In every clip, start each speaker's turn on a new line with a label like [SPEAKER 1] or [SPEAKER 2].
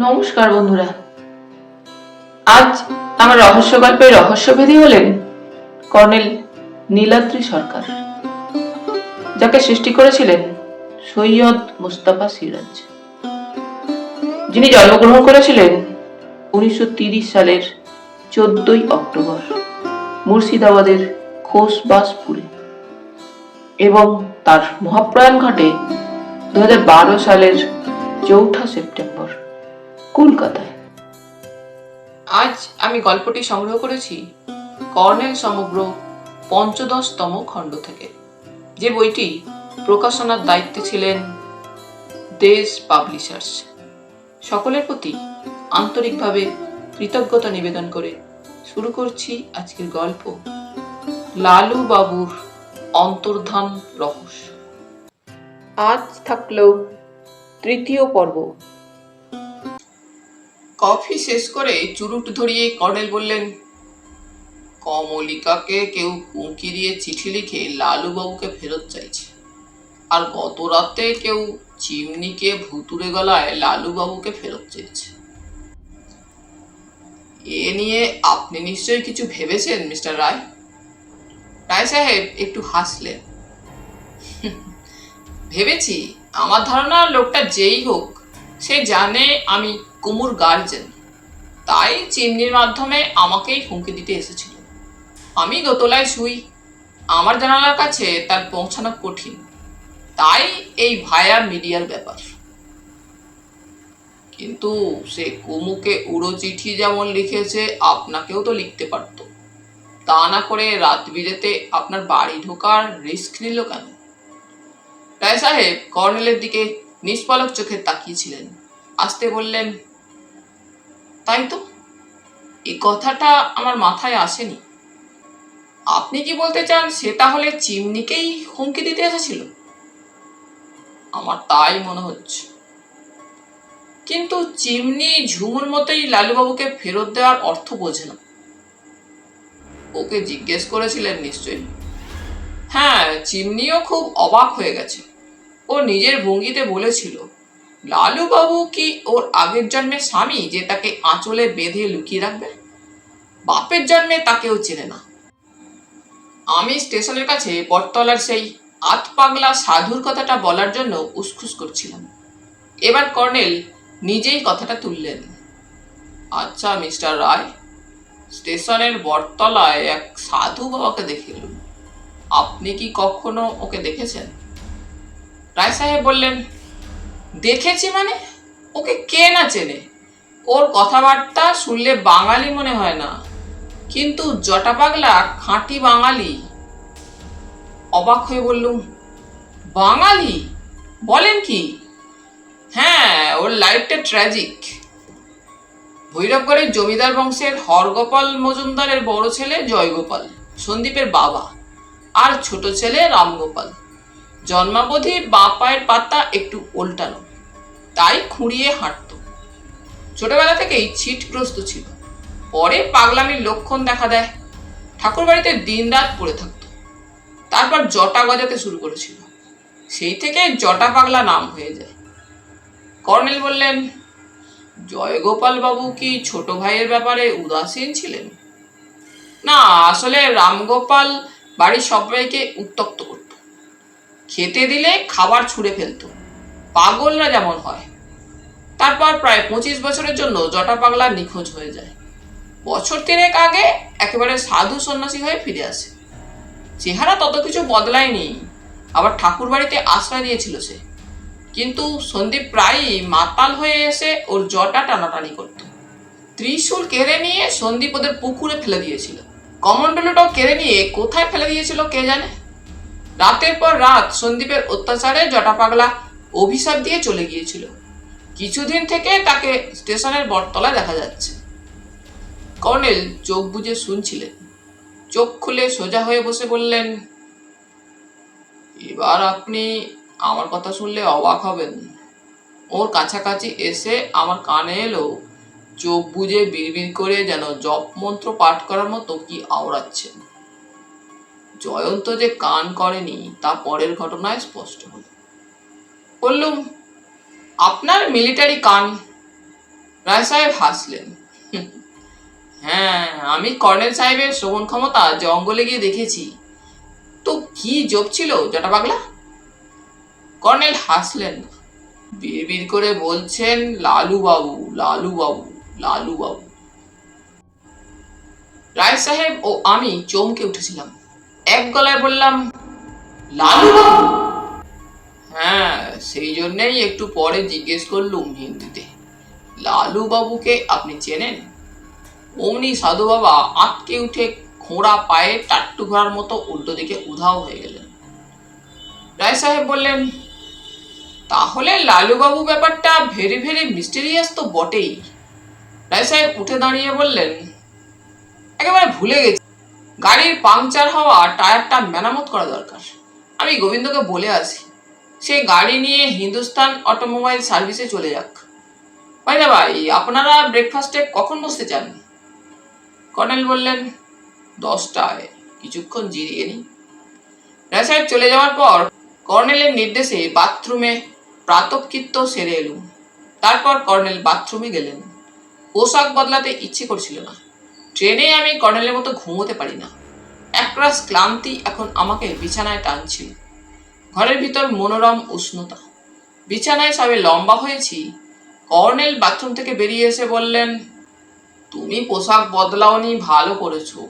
[SPEAKER 1] নমস্কার বন্ধুরা। আজ আমার রহস্য গল্পের রহস্যভেদী হলেন কর্নেল নীলাদ্রি সরকার, যাকে সৃষ্টি করেছিলেন সৈয়দ মুস্তাফা সিরাজ, যিনি জন্মগ্রহণ করেছিলেন 1930 সালের 14ই অক্টোবর মুর্শিদাবাদের খোসবাসপুরে এবং তার মহাপ্রয়াণ ঘটে 2012 সালের 4 সেপ্টেম্বর কলকাতায়। আজ আমি গল্পটি সংগ্রহ করেছি কর্নেল সমগ্র ৫৫তম খণ্ড থেকে, যে বইটি প্রকাশনার দায়িত্বে ছিলেন দেশ পাবলিশার্স। সকলের প্রতি আন্তরিকভাবে কৃতজ্ঞতা নিবেদন করে শুরু করছি আজকের গল্প, লালু বাবুর অন্তর্ধান রহস্য। আজ থাকলো তৃতীয় পর্ব। কফি শেষ করে চুরুট ধরিয়ে কর্নেল বললেন, কমলিকাকে কেউ হুমকি দিয়ে চিঠি লিখে লালুবাবুকে ফেরত চাইছে, আর গত রাতে কেউ চিমনিকে ভুতুরে গলায় লালুবাবুকে ফেরত চেয়েছে। এ নিয়ে আপনি নিশ্চয়ই কিছু ভেবেছেন মিস্টার রায়? রায় সাহেব একটু হাসলেন। ভেবেছি, আমার ধারণা লোকটা যেই হোক সে জানে আমি কুমুর গার্জেন, তাই চিমনির মাধ্যমে আমাকেই হুমকি দিতে এসেছিল। আমি দোতলায় শুই, আমার জানালার কাছে তার পৌঁছানো কঠিন, তাই এই ভায়া মিডিয়ার ব্যাপার। কিন্তু সে কুমুকে উড়ো চিঠি যেমন লিখেছে, আপনাকেও তো লিখতে পারত। তা না করে রাত বিরেতে আপনার বাড়ি ঢোকার রিস্ক নিল কেন? রায় সাহেব কর্নেলের দিকে নিষ্পলক চোখে তাকিয়েছিলেন। আস্তে বললেন, তাই তো, এই কথাটা আমার মাথায় আসেনি। আপনি কি বলতে চান সে তাহলে চিমনিকেই হুমকি দিতে এসেছিল? আমার তাই মনে হচ্ছে। কিন্তু চিমনি ঝুমুর মতোই লালুবাবুকে ফেরত দেওয়ার অর্থ বোঝে না। ওকে জিজ্ঞেস করেছিলেন নিশ্চয়ই? হ্যাঁ, চিমনিও খুব অবাক হয়ে গেছে। ও নিজের ভঙ্গিতে বলেছিল, লালুবাবু কি ওর আগের জন্মের স্বামী যে তাকে আঁচলে বেঁধে লুকিয়ে রাখবে? বাপের জন্মে তাকেও চেনে না। আমি স্টেশনের কাছে বটতলার সেই আতপাগলা সাধুর কথাটা বলার জন্য উসখুস করছিলাম। এবার কর্নেল নিজেই কথাটা তুললেন। আচ্ছা মিস্টার রায়, স্টেশনের বটতলায় এক সাধু বাবাকে দেখলাম, আপনি কি কখনো ওকে দেখেছেন? রায় সাহেব বললেন, দেখেছি মানে? ওকে কে না চেনে? ওর কথাবার্তা শুনলে বাঙালি মনে হয় না, কিন্তু জটা পাগলা খাঁটি বাঙালি। অবাক হয়ে বললুম, বাঙালি? বলেন কি? হ্যাঁ, ওর লাইফটা ট্র্যাজিক। ভৈরবগড়ের জমিদার বংশের হরগোপাল মজুমদারের বড় ছেলে জয়গোপাল, সন্দীপের বাবা, আর ছোট ছেলে রামগোপাল। জন্মাবধি বাঁ পায়ের পাতা একটু উল্টানো, তাই খুঁড়িয়ে হাঁটত। ছোটবেলা থেকেই ছিটগ্রস্ত ছিল। পরে পাগলামির লক্ষণ দেখা দেয়, ঠাকুর বাড়িতে দিন রাত পড়ে থাকত। তারপর জটা গজাতে শুরু করেছিল, সেই থেকে জটা পাগলা নাম হয়ে যায়। কর্নেল বললেন, জয়গোপাল বাবু কি ছোট ভাইয়ের ব্যাপারে উদাসীন ছিলেন? না, আসলে রামগোপাল বাড়ির সবাইকে উত্ত্যক্ত করত। খেতে দিলে খাবার ছুঁড়ে ফেলত, পাগলরা যেমন হয়। তারপর প্রায় 25 বছরের জন্য জটা পাগলা নিখোঁজ হয়ে যায়। বছর 3 আগে একেবারে সাধু সন্ন্যাসী হয়ে ফিরে আসে। চেহারা তত কিছু বদলায়নি, আবার ঠাকুর বাড়িতে আশ্রয় দিয়েছিল সে। কিন্তু সন্দীপ প্রায়ই মাতাল হয়ে এসে ওর জটা টানাটানি করত। ত্রিশূল কেড়ে নিয়ে সন্দীপ ওদের পুকুরে ফেলে দিয়েছিল। কমণ্ডলটাও কেড়ে নিয়ে কোথায় ফেলে দিয়েছিল কে জানে। রাতের পর রাত সন্দীপের অত্যাচারে জটা পাগলা অভিশাপ দিয়ে চলে গিয়েছিল। কিছুদিন থেকে তাকে স্টেশনের বটতলায় দেখা যাচ্ছে। কর্নেল চোখ বুজে শুনছিলেন। চোখ খুলে সোজা হয়ে বসে বললেন, এবার আপনি আমার কথা শুনলে অবাক হবেন। ওর কাছাকাছি এসে আমার কানে এলো, চোখ বুজে বিড়বিড় করে যেন জপ মন্ত্র পাঠ করার মতো কি আওড়াচ্ছেন। জয়ন্ত যে কান করেনি তা পরের ঘটনায় স্পষ্ট হল। বললুম, আপনার মিলিটারি কান। রায় সাহেব হাসলেন। হ্যাঁ, আমি কর্নেল সাহেবের শ্রবণ ক্ষমতা জঙ্গলে গিয়ে দেখেছি। তো কি জোক ছিল জটা পাগলা? কর্নেল হাসলেন, বিড়বিড় করে বলছেন, লালু বাবু, লালু বাবু, লালু বাবু। রায় সাহেব ও আমি চমকে উঠেছিলাম। এক গলায় বললাম, লালু বাবু? হ্যাঁ, সেই জন্যই একটু পরে জিজ্ঞেস করলুম হিন্দিতে, লালু বাবুকে আপনি চেনেন? অমনি সাধু বাবা আটকে উঠে খোঁড়া পায়ে টাট্টু ঘোড়ার মতো উল্টো দিকে উধাও হয়ে গেলেন। রায় সাহেব বললেন, তাহলে লালুবাবু ব্যাপারটা ভেরি ভেরি মিস্টেরিয়াস তো বটেই। রায় সাহেব উঠে দাঁড়িয়ে বললেন, একেবারে ভুলে গেছি, গাড়ির পাংচার হওয়া টায়ারটা মেরামত করা দরকার। আমি গোবিন্দকে বলে আসি, সে গাড়ি নিয়ে হিন্দুস্তান অটোমোবাইল সার্ভিসে চলে যাক। ভাই না ভাই, আপনারা ব্রেকফাস্টে কখন বসতে চান? কর্নেল বললেন, 10টায়, কিছুক্ষণ জিরিয়ে নিই। রায় সাহেব চলে যাওয়ার পর কর্নেলের নির্দেশে বাথরুমে প্রাতঃকৃত্য সেরে এলুম। তারপর কর্নেল বাথরুমে গেলেন। পোশাক বদলাতে ইচ্ছে করছিল না। ট্রেনে আমি কর্নেলের মতো ঘুমোতে পারি না। একরাশ ক্লান্তি এখন আমাকে বিছানায় টানছিল। ঘরের ভিতর মনোরম উষ্ণতা। বিছানায় সবে লম্বা হয়েছি, কর্নেল বাথরুম থেকে বেরিয়ে এসে বললেন, তুমি পোশাক বদলাওনি, ভালো করেছো।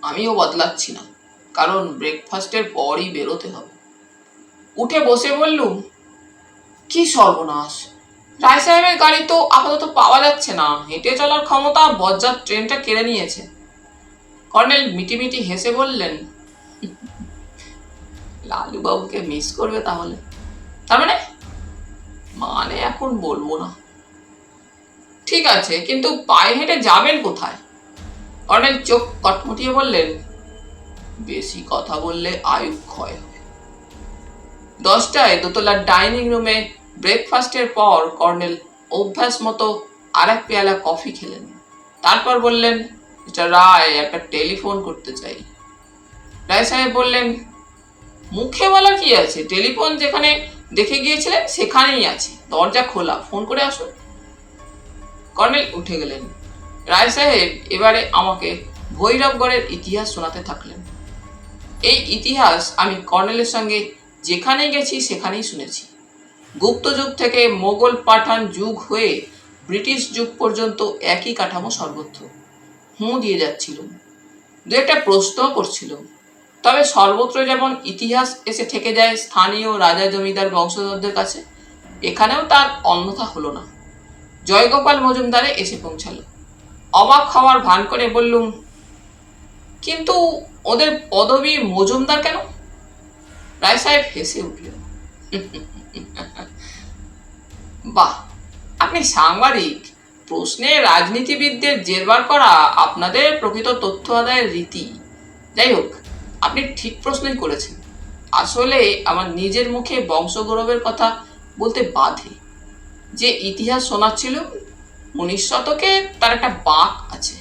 [SPEAKER 1] আমিও বদলাচ্ছি না, কারণ ব্রেকফাস্টের পরই বেরোতে হবে। উঠে বসে বললুম, কি সর্বনাশ! রায় সাহেবের গাড়ি তো আপাতত পাওয়া যাচ্ছে না। হেঁটে চলার ক্ষমতা বজ্জাত ট্রেনটা কেড়ে নিয়েছে। কর্নেল মিটিমিটি হেসে বললেন, লালু বাবুকে মিস করবে তাহলে? তার মানে? মানে এখন বলবো না। ঠিক আছে, কিন্তু পায়ে হেঁটে যাবেন কোথায়? কর্নেল চোখ কটমটিয়ে বললেন, বেশি কথা বললে আয়ু ক্ষয় হবে। 10টায় দোতলার ডাইনিং রুমে ব্রেকফাস্টের পর কর্নেল অভ্যাস মতো আর এক পেয়ালা কফি খেলেন। তারপর বললেন, মিস্টার রায়, একটা টেলিফোন করতে চাই। রায় সাহেব বললেন, মুখে বলা কি আছে, টেলিফোন যেখানে দেখে গিয়েছিলেন সেখানেই আছে, দরজা খোলা, ফোন করে আসুন। কর্নেল উঠে গেলেন। রায় সাহেব এবারে আমাকে ভৈরবগড়ের ইতিহাস শোনাতে থাকলেন। এই ইতিহাস আমি কর্নেলের সঙ্গে যেখানেই গেছি সেখানেই শুনেছি। গুপ্ত যুগ থেকে মোগল পাঠান যুগ হয়ে ব্রিটিশ যুগ পর্যন্ত একই কাঠামো সর্বত্র। দিয়ে যাচ্ছিল, দু একটা প্রশ্ন করছিল। তবে সর্বত্র যেমন ইতিহাস এসে ঠেকে যায় স্থানীয় রাজা জমিদার বংশধরদের কাছে, এখানেও তার অন্যথা হলো না। জয়গোপাল মজুমদারে এসে পৌঁছালো। অবাক হওয়ার ভান করে বললুম, কিন্তু ওদের পদবী মজুমদার কেন? রায় সাহেব হেসে উঠলেন, বাহ, আপনি সাংবাদিক, প্রশ্নে রাজনীতিবিদদের জেরবার করা আপনাদের প্রকৃত তথ্য আদায়ের রীতি। যাই হোক, আপনি ঠিক প্রশ্নই করেছেন। আসলে আমার নিজের মুখে বংশগৌরবের কথা বলতে বাধে। যে ইতিহাস শোনাচ্ছিল 19 শতকে, তার একটা বাঁক আছে।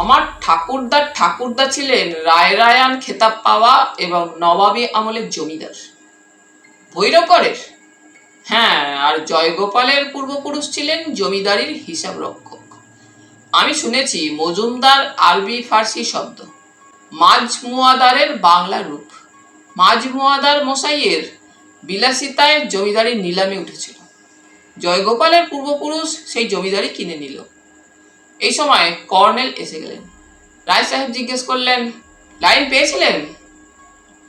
[SPEAKER 1] আমার ঠাকুরদার ঠাকুরদা ছিলেন রায়রায়ান খেতাব পাওয়া এবং নবাবী আমলের জমিদার। ভৈরবগড়ের? হ্যাঁ, আর জয়গোপালের পূর্বপুরুষ ছিলেন জমিদারির হিসাব রক্ষক। আমি শুনেছি মজুমদার আরবি ফার্সি শব্দ, মাজমুয়াদারের বাংলা রূপ। মাজমুয়াদার মশাইয়ের বিলাসিতায় জমিদারির নিলামে উঠেছিল। জয়গোপালের পূর্বপুরুষ সেই জমিদারি কিনে নিল। এই সময় কর্নেল এসে গেলেন। রায় সাহেব জিজ্ঞেস করলেন, লাইন পেয়েছিলেন?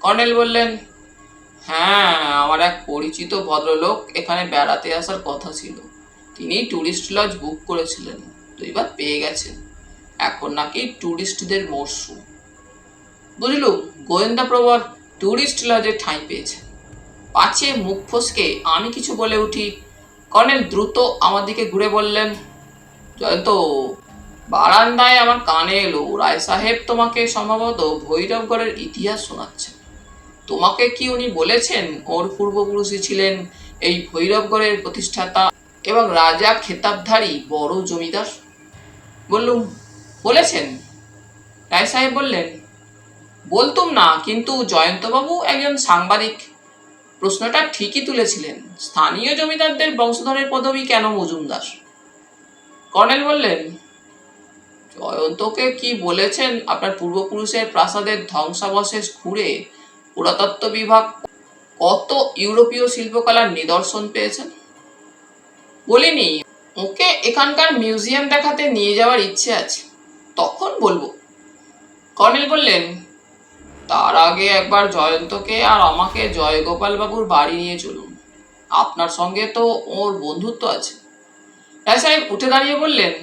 [SPEAKER 1] কর্নেল বললেন, হ্যাঁ, আমার এক পরিচিত ভদ্রলোক এখানে বেড়াতে আসার কথা ছিল। তিনি ট্যুরিস্ট লজ বুক করেছিলেন, তো এবার পেয়ে গেছেন। এখন নাকি ট্যুরিস্টদের মরশুম। বুঝলুম, গোয়েন্দা প্রবর ট্যুরিস্ট লজে ঠাঁই পেয়েছে। পাছে মুখ ফসকে আমি কিছু বলে উঠি, কর্নেল দ্রুত আমার দিকে ঘুরে বললেন, জয়ন্ত, বারান্দায় আমার কানে এলো রায় সাহেব তোমাকে সম্ভবত ভৈরবগড়ের ইতিহাস শোনাচ্ছেন। তোমাকে কি উনি বলেছেন ওর পূর্বপুরুষই ছিলেন এই ভৈরবগড়ের প্রতিষ্ঠাতা এবং রাজা খেতাবধারী বড় জমিদার? বললুম, বলেছেন। রায় সাহেব বললেন, বলতুম না, কিন্তু জয়ন্তবাবু একজন সাংবাদিক, প্রশ্নটা ঠিকই তুলেছিলেন। স্থানীয় জমিদারদের বংশধরের পদবি কেন মজুমদার? কর্নেল বললেন, জয়ন্তকে কি বলেছেন আপনার পূর্বপুরুষের প্রাসাদের ধ্বংসাবশেষ ঘুরে পুরাতত্ত্ব বিভাগ কত ইউরোপীয় শিল্পকলার নিদর্শন পেয়েছেন? বলিনি, ওকে এখানকার মিউজিয়াম দেখাতে নিয়ে যাওয়ার ইচ্ছে আছে, তখন বলবো। কর্নেল বললেন, তার আগে একবার জয়ন্তকে আর আমাকে জয়গোপাল বাবুর বাড়ি নিয়ে চলুন, আপনার সঙ্গে তো ওর বন্ধুত্ব আছে। রায় সাহেব উঠে দাঁড়িয়ে বললেন,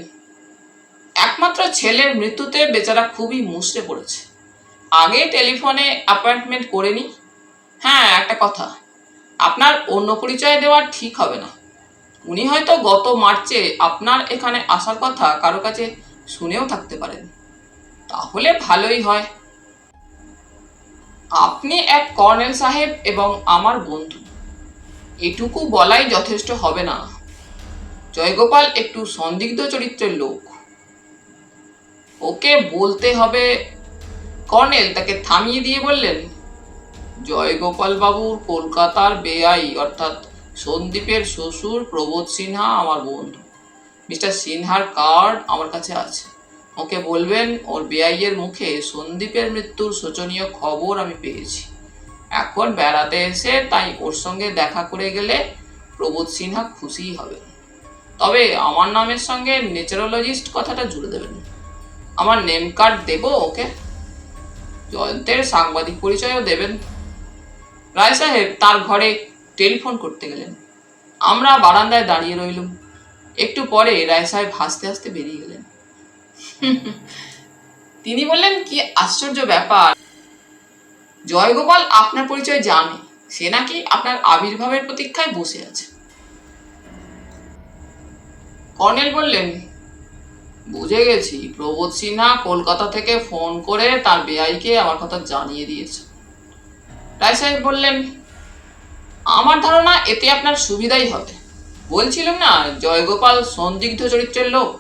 [SPEAKER 1] একমাত্র ছেলের মৃত্যুতে বেচারা খুবই মুষড়ে পড়েছে, আগে টেলিফোনে অ্যাপয়েন্টমেন্ট করে নি। হ্যাঁ, একটা কথা, আপনার অন্য পরিচয় দেওয়া ঠিক হবে না। উনি হয়তো গত মার্চে আপনার এখানে আসার কথা কারো কাছে শুনেও থাকতে পারেন, তাহলে ভালোই হয়। আপনি এক কর্নেল সাহেব এবং আমার বন্ধু, এটুকু বলাই যথেষ্ট হবে না। জয়গোপাল একটু সন্দিগ্ধ চরিত্রের লোক, ওকে বলতে হবে। কর্নেল তাকে থামিয়ে দিয়ে বললেন, জয়গোপাল বাবুর কলকাতার বেআই অর্থাৎ সন্দীপের শ্বশুর প্রবোধ সিনহা আমার বন্ধু। মিস্টার সিনহার কার্ড আমার কাছে আছে, ওকে বলবেন ওর বেআইয়ের মুখে সন্দীপের মৃত্যুর শোচনীয় খবর আমি পেয়েছি, এখন বেড়াতে এসে তাই ওর সঙ্গে দেখা করে গেলে প্রবোধ সিনহা খুশিই হবেন। তবে আমার নামের সঙ্গে নেচারোলজিস্ট কথাটা জুড়ে দেবেন। আমার নেম কার্ড দেবো ওকে, জয়ন্তের সাংবাদিক পরিচয়ও দেবেন। রায় সাহেব তার ঘরে টেলিফোন করতে গেলেন, আমরা বারান্দায় দাঁড়িয়ে রইলুম। একটু পরে রায় সাহেব হাসতে হাসতে বেরিয়ে গেলেন। তিনি বললেন, কি আশ্চর্য ব্যাপার, জয়গোপাল আপনার পরিচয় জানে, সে নাকি আপনার আবির্ভাবের প্রতীক্ষায় বসে আছে। কর্নেল বললেন, বুঝে গেছি, প্রবোধ সিনহা কলকাতা থেকে ফোন করে তার বেআইকে আমার কথা জানিয়ে দিয়েছে। রায় সাহেব বললেন, আমার ধারণা এতে আপনার সুবিধাই হবে। বলছিলাম না, জয়গোপাল সন্দিগ্ধ চরিত্রের লোক,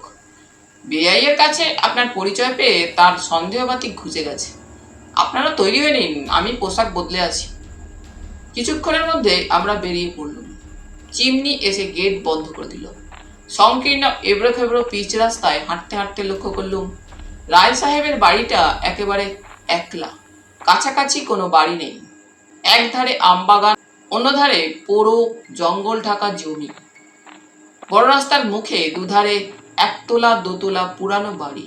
[SPEAKER 1] বেআইয়ের কাছে আপনার পরিচয় পেয়ে তার সন্দেহবাতি ঘুচে গেছে। আপনারা তৈরি হয়ে নিন, আমি পোশাক বদলে আছি। কিছুক্ষণের মধ্যে আমরা বেরিয়ে পড়লাম। চিমনি এসে গেট বন্ধ করে দিল। সংকীর্ণ এবড়ো খেবড়ো পিচ রাস্তায় হাঁটতে হাঁটতে লক্ষ্য করলুম রায় সাহেবের বাড়িটা একেবারে একলা, কাছাকাছি কোনো বাড়ি নেই। এক ধারে আমবাগান, অন্য ধারে পোড়ো জঙ্গল ঢাকা জমি। বড় রাস্তার মুখে দুধারে একতলা দোতলা পুরানো বাড়ি,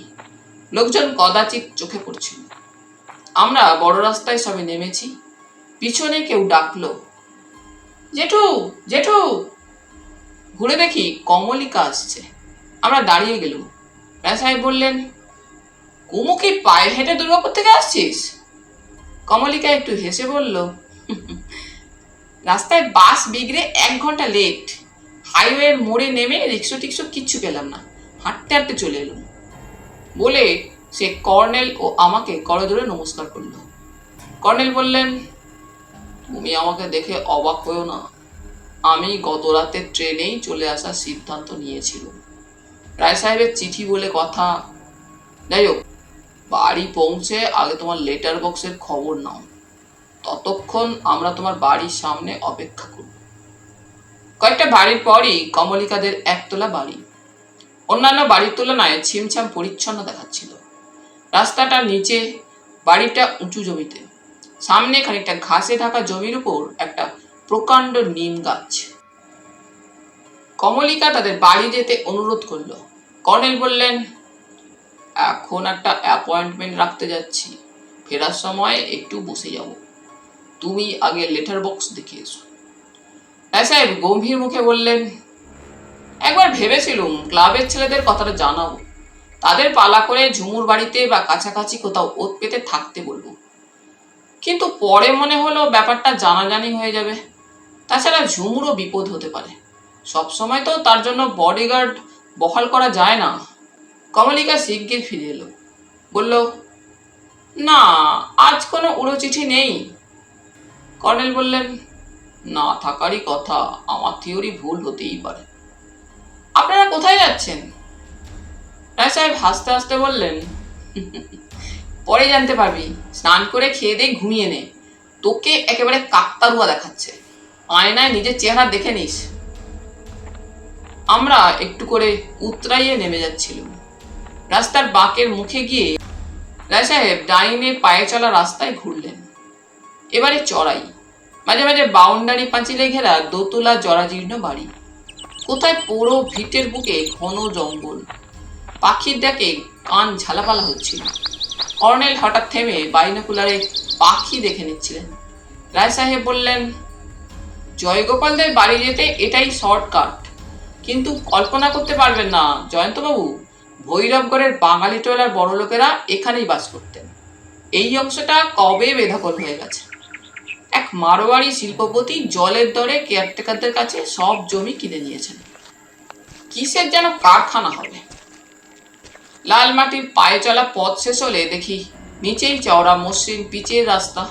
[SPEAKER 1] লোকজন কদাচিৎ চোখে পড়ছিল। আমরা বড় রাস্তায় সবে নেমেছি, পিছনে কেউ ডাকলো, জেঠু জেঠু। ঘুরে দেখি কমলিকা আসছে। আমরা দাঁড়িয়ে গেলুম। রায় সাহেব বললেন, কুমু কি পায়ে হেঁটে দুর্গাপুর থেকে আসছিস? কমলিকা একটু হেসে বলল, রাস্তায় বাস বিগড়ে 1 ঘন্টা লেট, হাইওয়ের মোড়ে নেমে রিক্সো টিক্সো কিচ্ছু পেলাম না, হাঁটতে হাঁটতে চলে এলুম। বলে সে কর্নেল ও আমাকে করজোড়ে নমস্কার করল। কর্নেল বললেন, তুমি আমাকে দেখে অবাক হয়েও না, আমি গত রাতে ট্রেনেই চলে আসার সিদ্ধান্ত নিয়েছিলাম। রায় সাহেবের চিঠি বলে কথা। যাই হোক, বাড়ি পৌঁছে আগে তোমার লেটার বক্সের খবর নাও, ততক্ষণ আমরা তোমার বাড়ির সামনে অপেক্ষা করব। কয়েকটা বাড়ির পরই কমলিকাদের একতলা বাড়ি। অন্যান্য বাড়ির তুলনায় ছিমছাম পরিচ্ছন্ন দেখাচ্ছিল। রাস্তাটা নিচে, বাড়িটা উঁচু জমিতে, সামনে খানিকটা ঘাসে ঢাকা জমির উপর একটা প্রকাণ্ড নিম গাছ। কমলিকা তাদের বাড়ি যেতে অনুরোধ করল। কর্নেল বললেন, এখন একটা অ্যাপয়েন্টমেন্ট রাখতে যাচ্ছি, ফেরার সময় একটু বসে যাব, তুমি আগে লেটার বক্স দেখে এসো। রায় সাহেব গম্ভীর মুখে বললেন, একবার ভেবেছিলুম ক্লাবের ছেলেদের কথাটা জানাবো, তাদের পালা করে ঝুমুর বাড়িতে বা কাছাকাছি কোথাও ওত পেতে থাকতে বলবো, কিন্তু পরে মনে হলো ব্যাপারটা জানাজানি হয়ে যাবে। তাছাড়া ঝুমুরও বিপদ হতে পারে, সবসময় তো তার জন্য বডিগার্ড বহাল করা যায় না। কমলিকা শিগগির ফিরে এলো, বলল, না, আজ কোনো উড়ো চিঠি নেই। কর্নেল বললেন, না থাকারই কথা, আমার থিওরি ভুল হতেই পারে। আপনারা কোথায় যাচ্ছেন? রায় সাহেব হাসতে হাসতে বললেন, পরে জানতে পারবি, স্নান করে খেয়ে দিয়ে ঘুমিয়ে নে, তোকে একেবারে কাকতারুয়া দেখাচ্ছে, আয়নায় নিজের চেহারা দেখে নিস। আমরা একটু করে উতরাইয়ে নেমে যাচ্ছিলাম। রাস্তার বাঁকের মুখে গিয়ে রায় সাহেব ডাইনে পায়ে চলা রাস্তায় ঘুরলেন। এবারে চড়াই, মাঝে মাঝে বাউন্ডারি পাঁচিলে ঘেরা দোতলা জরাজীর্ণ বাড়ি, কোথায় পোড়ো ভিটের বুকে ঘন জঙ্গল। পাখির ডাকে কান ঝালাপালা হচ্ছিল। কর্নেল হঠাৎ থেমে বাইনোকুলারে পাখি দেখে নিচ্ছিলেন। রায় সাহেব বললেন, জয়গোপালদের বাড়ি যেতে এটাই শর্টকাট, কিন্তু কল্পনা করতে পারবেন না জয়ন্তবাবু, ভৈরবগড়ের বাঙালি টোলার বড় লোকেরা এখানেই বাস করতেন। এই অংশটা কবে বেদখল হয়ে গেছে। এক মারোয়াড়ি শিল্পপতি জলের দরে কেয়ারটেকারদের কাছে সব জমি কিনে নিয়েছেন। কিসের যেন কারখানা হবে। লাল মাটির পায়ে চলা পথ শেষ হলে দেখি নিচেই চওড়া মসৃণ পিচের রাস্তা,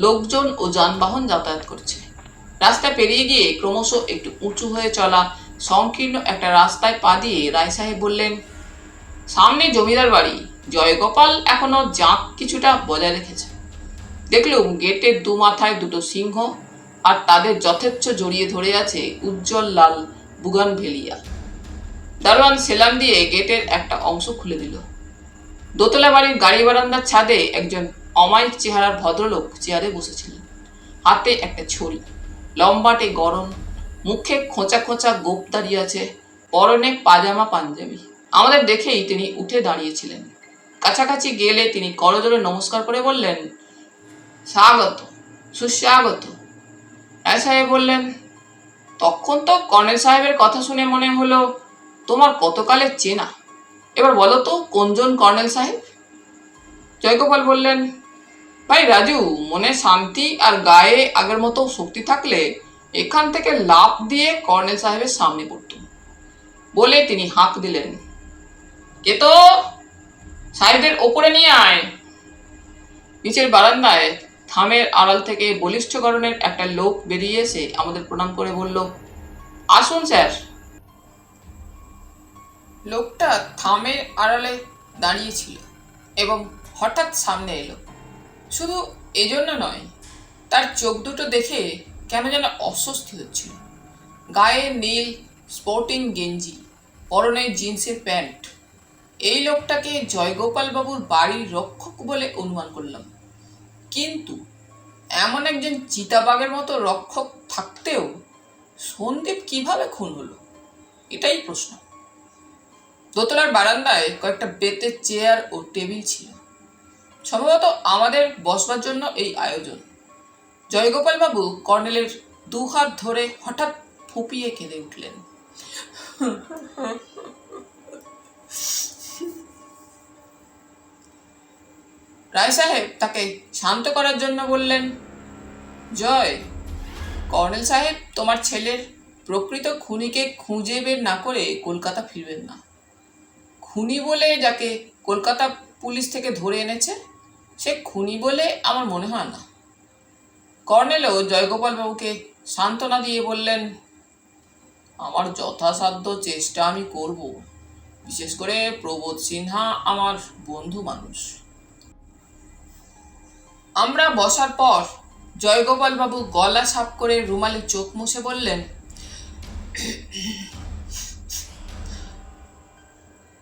[SPEAKER 1] লোকজন ও যানবাহন যাতায়াত করছে। রাস্তা পেরিয়ে গিয়ে ক্রমশ একটু উঁচু হয়ে চলা সংকীর্ণ একটা রাস্তায় পা দিয়ে রায় সাহেব বললেন, সামনে জমিদার বাড়ি। জয়গোপাল এখনো জাঁক কিছুটা বজায় রেখেছে। দেখলুম গেটের দু মাথায় দুটো সিংহ, আর তাদের যথেচ্ছ জড়িয়ে ধরে আছে উজ্জ্বল লাল বুগানভেলিয়া। দারোয়ান সেলাম দিয়ে গেটের একটা অংশ খুলে দিল। দোতলা বাড়ির গাড়ি বারান্দার ছাদে একজন অমায়িক চেহারার ভদ্রলোক চেয়ারে বসেছিলেন। হাতে একটা ছড়ি, লম্বাটে গরম, মুখে খোঁচা খোঁচা গোপ দাঁড়িয়ে আছে, পরনে পাজামা পাঞ্জাবি। আমাদের দেখেই তিনি উঠে দাঁড়িয়েছিলেন। কাছাকাছি গেলে তিনি করজোড়ে নমস্কার করে বললেন, স্বাগত, সুস্বাগত। রায় সাহেব বললেন, তখন তো কর্নেল সাহেবের কথা শুনে মনে হলো তোমার কতকালের চেনা। এবার বলো তো কোনজন কর্নেল সাহেব? জয়গোপাল বললেন, ভাই রাজু, মনে শান্তি আর গায়ে আগের মতো শক্তি থাকলে এখান থেকে লাফ দিয়ে কর্নেল সাহেবের সামনে পড়তুম। বলে তিনি হাঁক দিলেন, কে তো সাহেবদের ওপরে নিয়ে আয়। নিচের বারান্দায় থামের আড়াল থেকে বলিষ্ঠ গড়নের একটা লোক বেরিয়ে এসে আমাদের প্রণাম করে বলল, আসুন স্যার। লোকটা থামের আড়ালে দাঁড়িয়েছিল এবং হঠাৎ সামনে এলো। শুধু এজন্য নয়, তার চোখ দুটো দেখে কেন যেন অস্বস্তি হচ্ছিল। গায়ে নীল স্পোর্টিং গেঞ্জি, পরনে জিন্সের প্যান্ট। এই লোকটাকে জয়গোপাল বাবুর বাড়ির রক্ষক বলে অনুমান করলাম, কিন্তু এমন একজন চিতাবাঘের মতো রক্ষক থাকতেও সন্দীপ কিভাবে খুন হলো, এটাই প্রশ্ন। দোতলার বারান্দায় কয়েকটা বেতের চেয়ার ও টেবিল ছিল। সম্ভবত আমাদের বসবার জন্য এই আয়োজন। জয়গোপাল বাবু কর্নেলের দুহাত ধরে হঠাৎ ফুঁপিয়ে কেঁদে উঠলেন। রায় সাহেব তাকে শান্ত করার জন্য বললেন, জয়, কর্নেল সাহেব তোমার ছেলের প্রকৃত খুনিকে খুঁজে বের না করে কলকাতা ফিরবেন না। খুনি বলে যাকে কলকাতা পুলিশ থেকে ধরে এনেছে সে খুনি বলে আমার মনে হয় না। কর্নেলও জয়গোপাল বাবুকে সান্ত্বনা দিয়ে বললেন, আমার যথাসাধ্য চেষ্টা আমি করব, বিশেষ করে প্রবোধ সিনহা আমার বন্ধু মানুষ। আমরা বসার পর জয়গোপাল বাবু গলা সাপ করে রুমালে চোখ মুছে বললেন,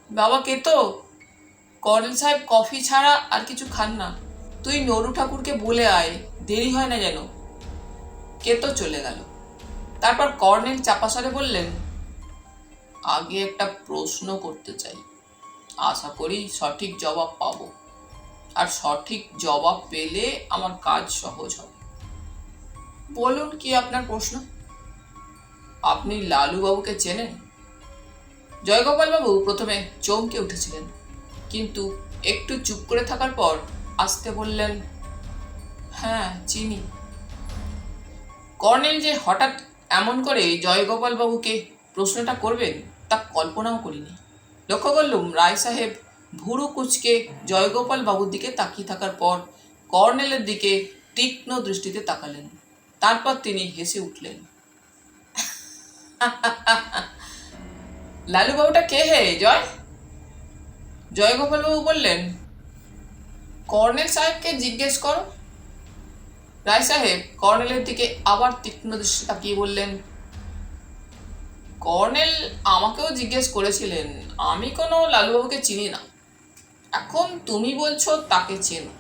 [SPEAKER 1] বাবা কে তো, কর্নেল সাহেব কফি ছাড়া আর কিছু খান না। তুই নরু ঠাকুরকে বলে আয়, দেরি হয় না যেন। কে তো চলে গেল। তারপর কর্নেল চাপাসরে বললেন, আগে একটা প্রশ্ন করতে চাই, আশা করি সঠিক জবাব পাবো, আর সঠিক জবাব পেলে আমার কাজ সহজ হবে। বলুন কি আপনার প্রশ্ন? আপনি লালুবাবুকে চেনেন? জয়গোপাল বাবু প্রথমে চমকে উঠেছিলেন, কিন্তু একটু চুপ করে থাকার পর আস্তে বললেন, হ্যাঁ চিনি। কর্নেল যে হঠাৎ এমন করে জয়গোপাল বাবুকে প্রশ্নটা করবেন তা কল্পনাও করিনি। লক্ষ্য করলুম রায় সাহেব ভুরু কুচকে জয়গোপাল বাবুর দিকে তাকিয়ে থাকার পর কর্নেলের দিকে তীক্ষ্ণ দৃষ্টিতে তাকালেন। তারপর তিনি হেসে উঠলেন, লালুবাবুটা কে হে জয়? জয়গোপাল বাবু বললেন, কর্নেল সাহেবকে জিজ্ঞেস করো। রায় সাহেব কর্নেলের দিকে আবার তীক্ষ্ণ দৃষ্টি তাকিয়ে বললেন, কর্নেল আমাকেও জিজ্ঞেস করেছিলেন, আমি কোনো লালুবাবুকে চিনি না। এখন তুমি বলছো তাকে চেনো।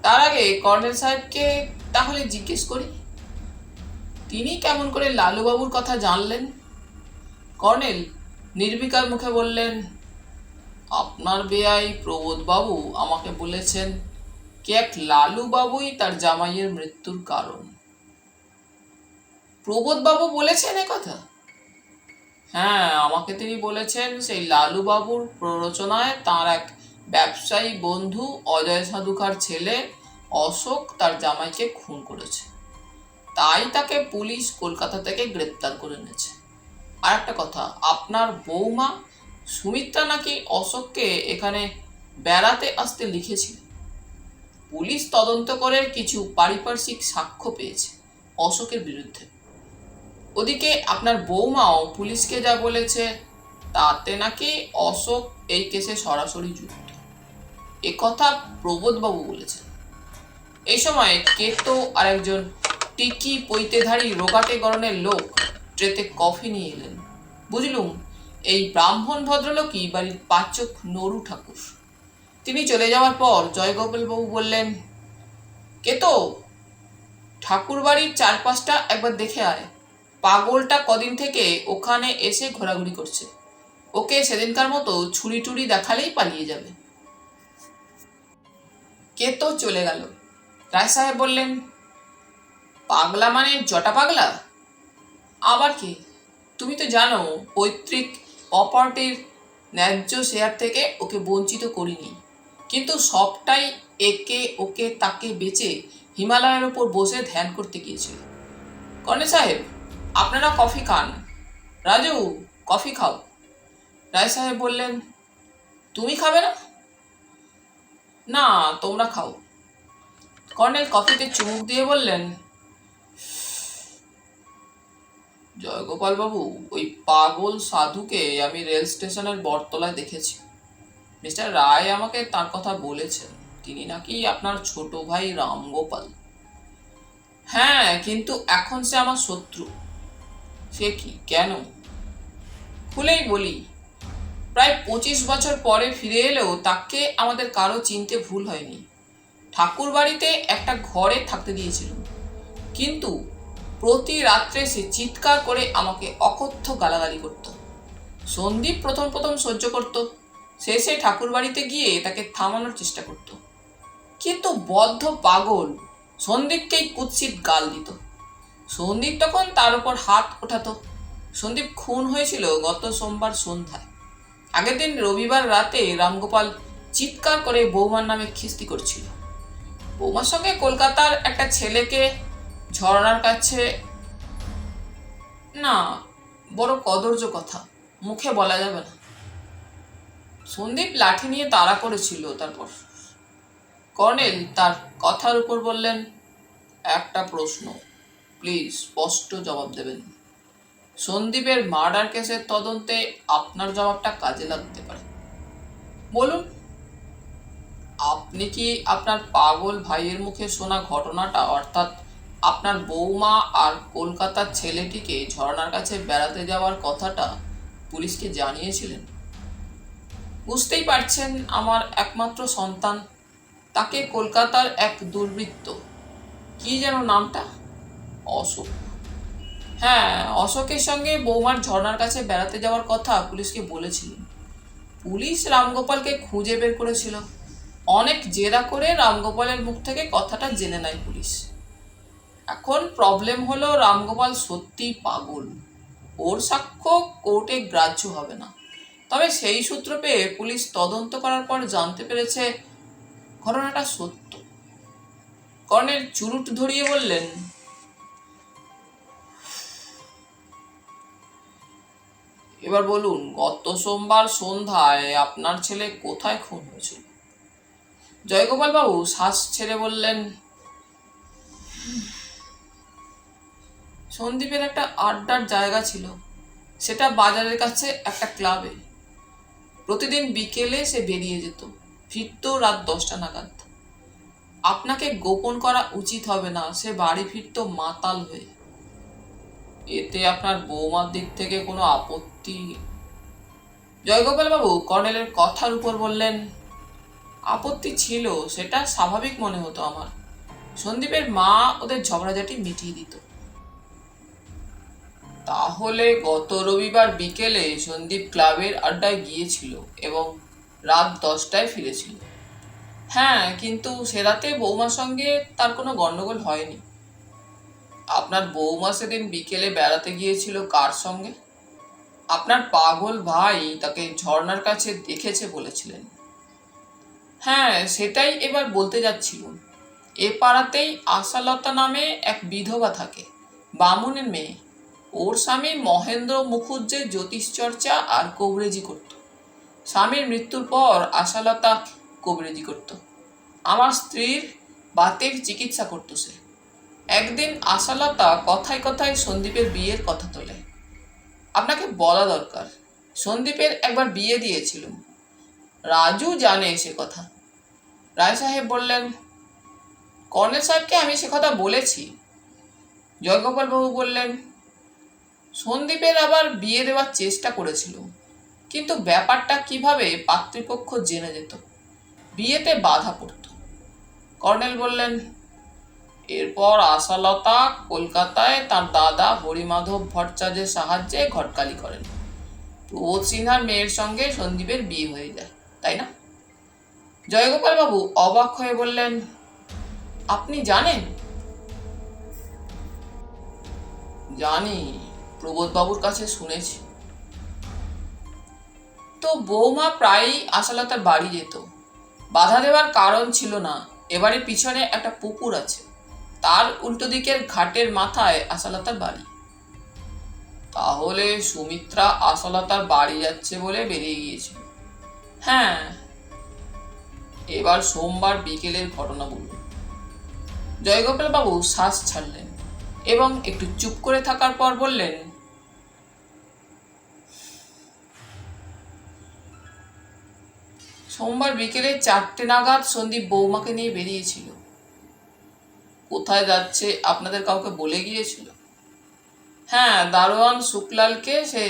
[SPEAKER 1] তার আগে কর্নেল সাহেবকে তাহলে জিজ্ঞেস করি, তিনি কেমন করে লালুবাবুর কথা জানলেন? কর্নেল নির্বিকার মুখে বললেন, আপনার বেয়াই প্রবোধবাবু আমাকে বলেছেন কে এক লালুবাবুই তার জামাইয়ের মৃত্যুর কারণ। প্রবোধবাবু বলেছেন এ কথা? হ্যাঁ, আমাকে তিনি বলেছেন সেই লালুবাবুর প্ররোচনায় তার এক ব্যবসায়ী বন্ধু অজয় সাধুকার ছেলে অশোক তার জামাইকে খুন করেছে, তাই তাকে পুলিশ কলকাতা থেকে গ্রেপ্তার করে এনেছে। আর একটা কথা, আপনার বৌমা সুমিত্রা নাকি অশোককে এখানে বেড়াতে আসতে লিখেছিল। পুলিশ তদন্ত করে কিছু পারিপার্শ্বিক সাক্ষ্য পেয়েছে অশোকের বিরুদ্ধে। ওদিকে আপনার বৌমাও পুলিশকে যা বলেছে তাতে নাকি অশোক এই কেসে সরাসরি যুক্ত, এ কথা প্রবোধবাবু বলেছেন। এই সময় কেতো আর একজন টিকি পৈতেধারী রোগাটে গরনের লোক ট্রেতে কফি নিয়ে এলেন। বুঝলুম এই ব্রাহ্মণ ভদ্রলোকই বাড়ির পাচক নরু ঠাকুর। তিনি চলে যাওয়ার পর জয়গোপালবাবু বললেন, কেতো, ঠাকুর বাড়ির চারপাশটা একবার দেখে আয়। পাগলটা কদিন থেকে ওখানে এসে ঘোরাঘুরি করছে, ওকে সেদিনকার মতো ছুরি টুরি দেখালেই পালিয়ে যাবে। কেতো চলে গেল। রায় সাহেব বললেন, পাগলা মানে জটা পাগলা? আবার কি? তুমি তো জানো পৈতৃক প্রপার্টির ন্যায্য শেয়ার থেকে ওকে বঞ্চিত করিনি, কিন্তু সবটাই একে ওকে তাকে বেচে হিমালয়ের ওপর বসে ধ্যান করতে গিয়েছিল। কর্নেল সাহেব, আপনারা কফি খান। রাজু, কফি খাও। রায় সাহেব বললেন, তুমি খাবে না? না, তোমরা খাও। কর্নেল কফিতে চুমুক দিয়ে বললেন, জয়গোপাল বাবু, ওই পাগল সাধুকে আমি রেল স্টেশনের বটতলায় দেখেছি। মিস্টার রায় আমাকে তার কথা বলেছেন, তিনি নাকি আপনার ছোট ভাই রামগোপাল। হ্যাঁ, কিন্তু এখন সে আমার শত্রু। সে কি, কেন? খুলেই বলি, প্রায় 25 বছর পরে ফিরে এলেও তাকে আমাদের কারো চিনতে ভুল হয়নি। ঠাকুর বাড়িতে একটা ঘরে থাকতে দিয়েছিল, কিন্তু প্রতি রাত্রে সে চিৎকার করে আমাকে অকথ্য গালাগালি করত। সন্দীপ প্রথম প্রথম সহ্য করত, শেষে ঠাকুর বাড়িতে গিয়ে তাকে থামানোর চেষ্টা করত, কিন্তু বদ্ধ পাগল সন্দীপকেই কুৎসিত গাল দিত। সন্দীপ তখন তার উপর হাত ওঠাতো। সন্দীপ খুন হয়েছিল গত সোমবার সন্ধ্যায়। আগের দিন রবিবার রাতে রামগোপাল চিৎকার করে বৌমার নামে খিস্তি করছিল। বৌমার সঙ্গে কলকাতার একটা ছেলেকে ঝর্ণার কাছে, না, বড় কদর্য কথা, মুখে বলা যাবে না। সন্দীপ লাঠি নিয়ে তাড়া করেছিল। তারপর কর্নেল তার কথার উপর বললেন, একটা প্রশ্ন, প্লিজ স্পষ্ট জবাব দেবেন। সন্দীপের মার্ডার কেসের তদন্তে আপনার জবাবটা কাজে লাগতে পারে। বলুন, আপনি কি আপনার পাগল ভাইয়ের মুখে শোনা ঘটনাটা, অর্থাৎ আপনার বৌমা আর কলকাতার ছেলেটিকে ঝর্ণার কাছে বেড়াতে যাওয়ার কথাটা পুলিশকে জানিয়েছিলেন? বুঝতেই পারছেন, আমার একমাত্র সন্তান, তাকে কলকাতার এক দুর্বৃত্ত, কি যেন নামটা, অশোক, হ্যাঁ, অশোকের সঙ্গে বৌমার ঝর্ণার কাছে বেড়াতে যাওয়ার কথা পুলিশকে বলেছিলেন। পুলিশ রামগোপালকে খুঁজে বের করেছিল। অনেক জেরা করে রামগোপালের মুখ থেকে কথাটা জেনে নেয় পুলিশ। এখন প্রবলেম হলো, রামগোপাল সত্যিই পাগল, ওর সাক্ষ্য কোর্টে গ্রাহ্য হবে না। তবে সেই সূত্র পেয়ে পুলিশ তদন্ত করার পর জানতে পেরেছে ঘটনাটা সত্য। কর্নেল চুরুট ধরিয়ে বললেন, এবার বলুন, গত সোমবার সন্ধ্যায় আপনার ছেলে কোথায় খুন হয়েছিল? জয়গোপাল বাবু শ্বাস ছেড়ে বললেন, সন্দীপের একটা আড্ডার জায়গা ছিল, সেটা বাজারের কাছে একটা ক্লাবে। প্রতিদিন বিকেলে সে বেরিয়ে যেত, ফিরত রাত 10টা নাগাদ। আপনাকে গোপন করা উচিত হবে না, সে বাড়ি ফিরত মাতাল হয়ে। এতে আপনার বৌমার দিক থেকে কোনো আপত্তি? জয়গোপাল বাবু কর্নেলের কথার উপর বললেন, আপত্তি ছিল, সেটা স্বাভাবিক মনে হতো আমার। সন্দীপের মা ওদের ঝগড়াঝাটি মিটিয়ে দিত। তাহলে গত রবিবার বিকেলে সন্দীপ ক্লাবের আড্ডায় গিয়েছিল এবং রাত 10টায় ফিরেছিল। হ্যাঁ, কিন্তু সে রাতে বৌমার সঙ্গে তার কোনো গন্ডগোল হয়নি। আপনার বৌমা সেদিন বিকেলে বেড়াতে গিয়েছিল কার সঙ্গে? আপনার পাগল ভাই তাকে ঝর্ণার কাছে দেখেছে বলেছিলেন। হ্যাঁ, সেটাই এবার বলতে যাচ্ছিলুম। এ পাড়াতেই আশালতা নামে এক বিধবা থাকে, বামুনের মেয়ে। ওর স্বামী মহেন্দ্র মুখুজ্জে জ্যোতিষচর্চা আর কবরেজি করত। স্বামীর মৃত্যুর পর আশালতা কবরেজি করত। আমার স্ত্রীর বাতের চিকিৎসা করত সে। একদিন আশালতা কথায় কথায় সন্দীপের বিয়ের কথা তোলে। আপনাকে বলা দরকার, সন্দীপের একবার বিয়ে দিয়েছিল। রাজু জানে সে কথা। রায় সাহেব বললেন, কর্নেল সাহেবকে আমি সে কথা বলেছি। জয়গোপাল বাবু বললেন, সন্দীপের আবার বিয়ে দেওয়ার চেষ্টা করেছিল, কিন্তু ব্যাপারটা কিভাবে পাত্রীপক্ষ জেনে যেত, বিয়েতে বাধা পড়ত। কর্নেল বললেন, এরপর আশালতা কলকাতায় তার দাদা হরিমাধব ভট্টাচার্যের সাহায্যে ঘটকালি করেন। প্রবোধ সিনহার মেয়ের সঙ্গে সন্দীপের বিয়ে হয়ে যায়, তাই না? জয়গোপাল বাবু অবাক হয়ে বললেন, আপনি জানেন? জানি, প্রবোধ বাবুর কাছে শুনেছি। তো বৌমা প্রায়ই আশালতার বাড়ি যেত। বাধা দেওয়ার কারণ ছিল না। এবারে পিছনে একটা পুকুর আছে, তার উল্টো দিকের ঘাটের মাথায় আশালতার বাড়ি। তাহলে সুমিত্রা আশালতার বাড়ি যাচ্ছে বলে বেরিয়ে গিয়েছিল। হ্যাঁ। এবার সোমবার বিকেলের ঘটনা বলুন। জয়গোপাল বাবু শ্বাস ছাড়লেন এবং একটু চুপ করে থাকার পর বললেন, সোমবার বিকেলে 4টে নাগাদ সন্দীপ বৌমাকে নিয়ে বেরিয়েছিল। কোথায় যাচ্ছে আপনাদের কাউকে বলে গিয়েছিল? হ্যাঁ, দারোয়ান শুক্লালকে সে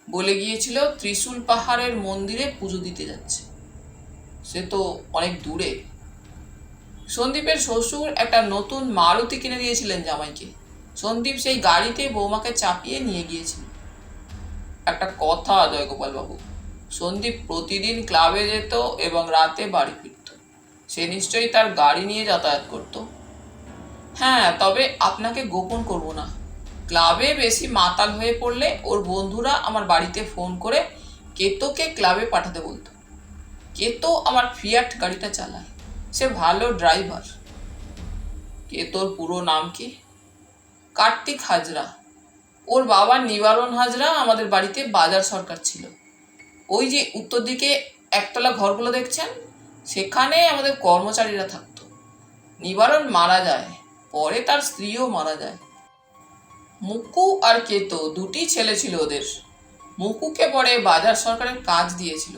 [SPEAKER 1] বলে গিয়েছিল ত্রিশূল পাহাড়ের মন্দিরে পুজো দিতে যাচ্ছে। সে তো অনেক দূরে। সন্দীপের শ্বশুর একটা নতুন মারুতি কিনে দিয়েছিলেন জামাইকে। সন্দীপ সেই গাড়িতে বৌমাকে চাপিয়ে নিয়ে গিয়েছিল। একটা কথা জয়গোপাল বাবু, সন্দীপ প্রতিদিন ক্লাবে যেত এবং রাতে বাড়ি ফিরত। সে নিশ্চয়ই তার গাড়ি নিয়ে যাতায়াত করত। হ্যাঁ, তবে আপনাকে গোপন করব না, ক্লাবে বেশি মাতাল হয়ে পড়লে ওর বন্ধুরা আমার বাড়িতে ফোন করে কেতোকে ক্লাবে পাঠাতে বলতো। কেতো আমার ফিয়াট গাড়িটা চালায়, সে ভালো ড্রাইভার। কেতোর পুরো নাম কি? কার্তিক হাজরা। ওর বাবা নিবারণ হাজরা আমাদের বাড়িতে বাজার সরকার ছিল। ওই যে উত্তর দিকে একতলা ঘরগুলো দেখছেন, সেখানে আমাদের কর্মচারীরা থাকতো। নিবারণ মারা যায়, পরে তার স্ত্রীও মারা যায়। মুকু আর কেতো দুটি ছেলে ছিল ওদের। মুকুকে পরে বাজার সরকারের কাজ দিয়েছিল।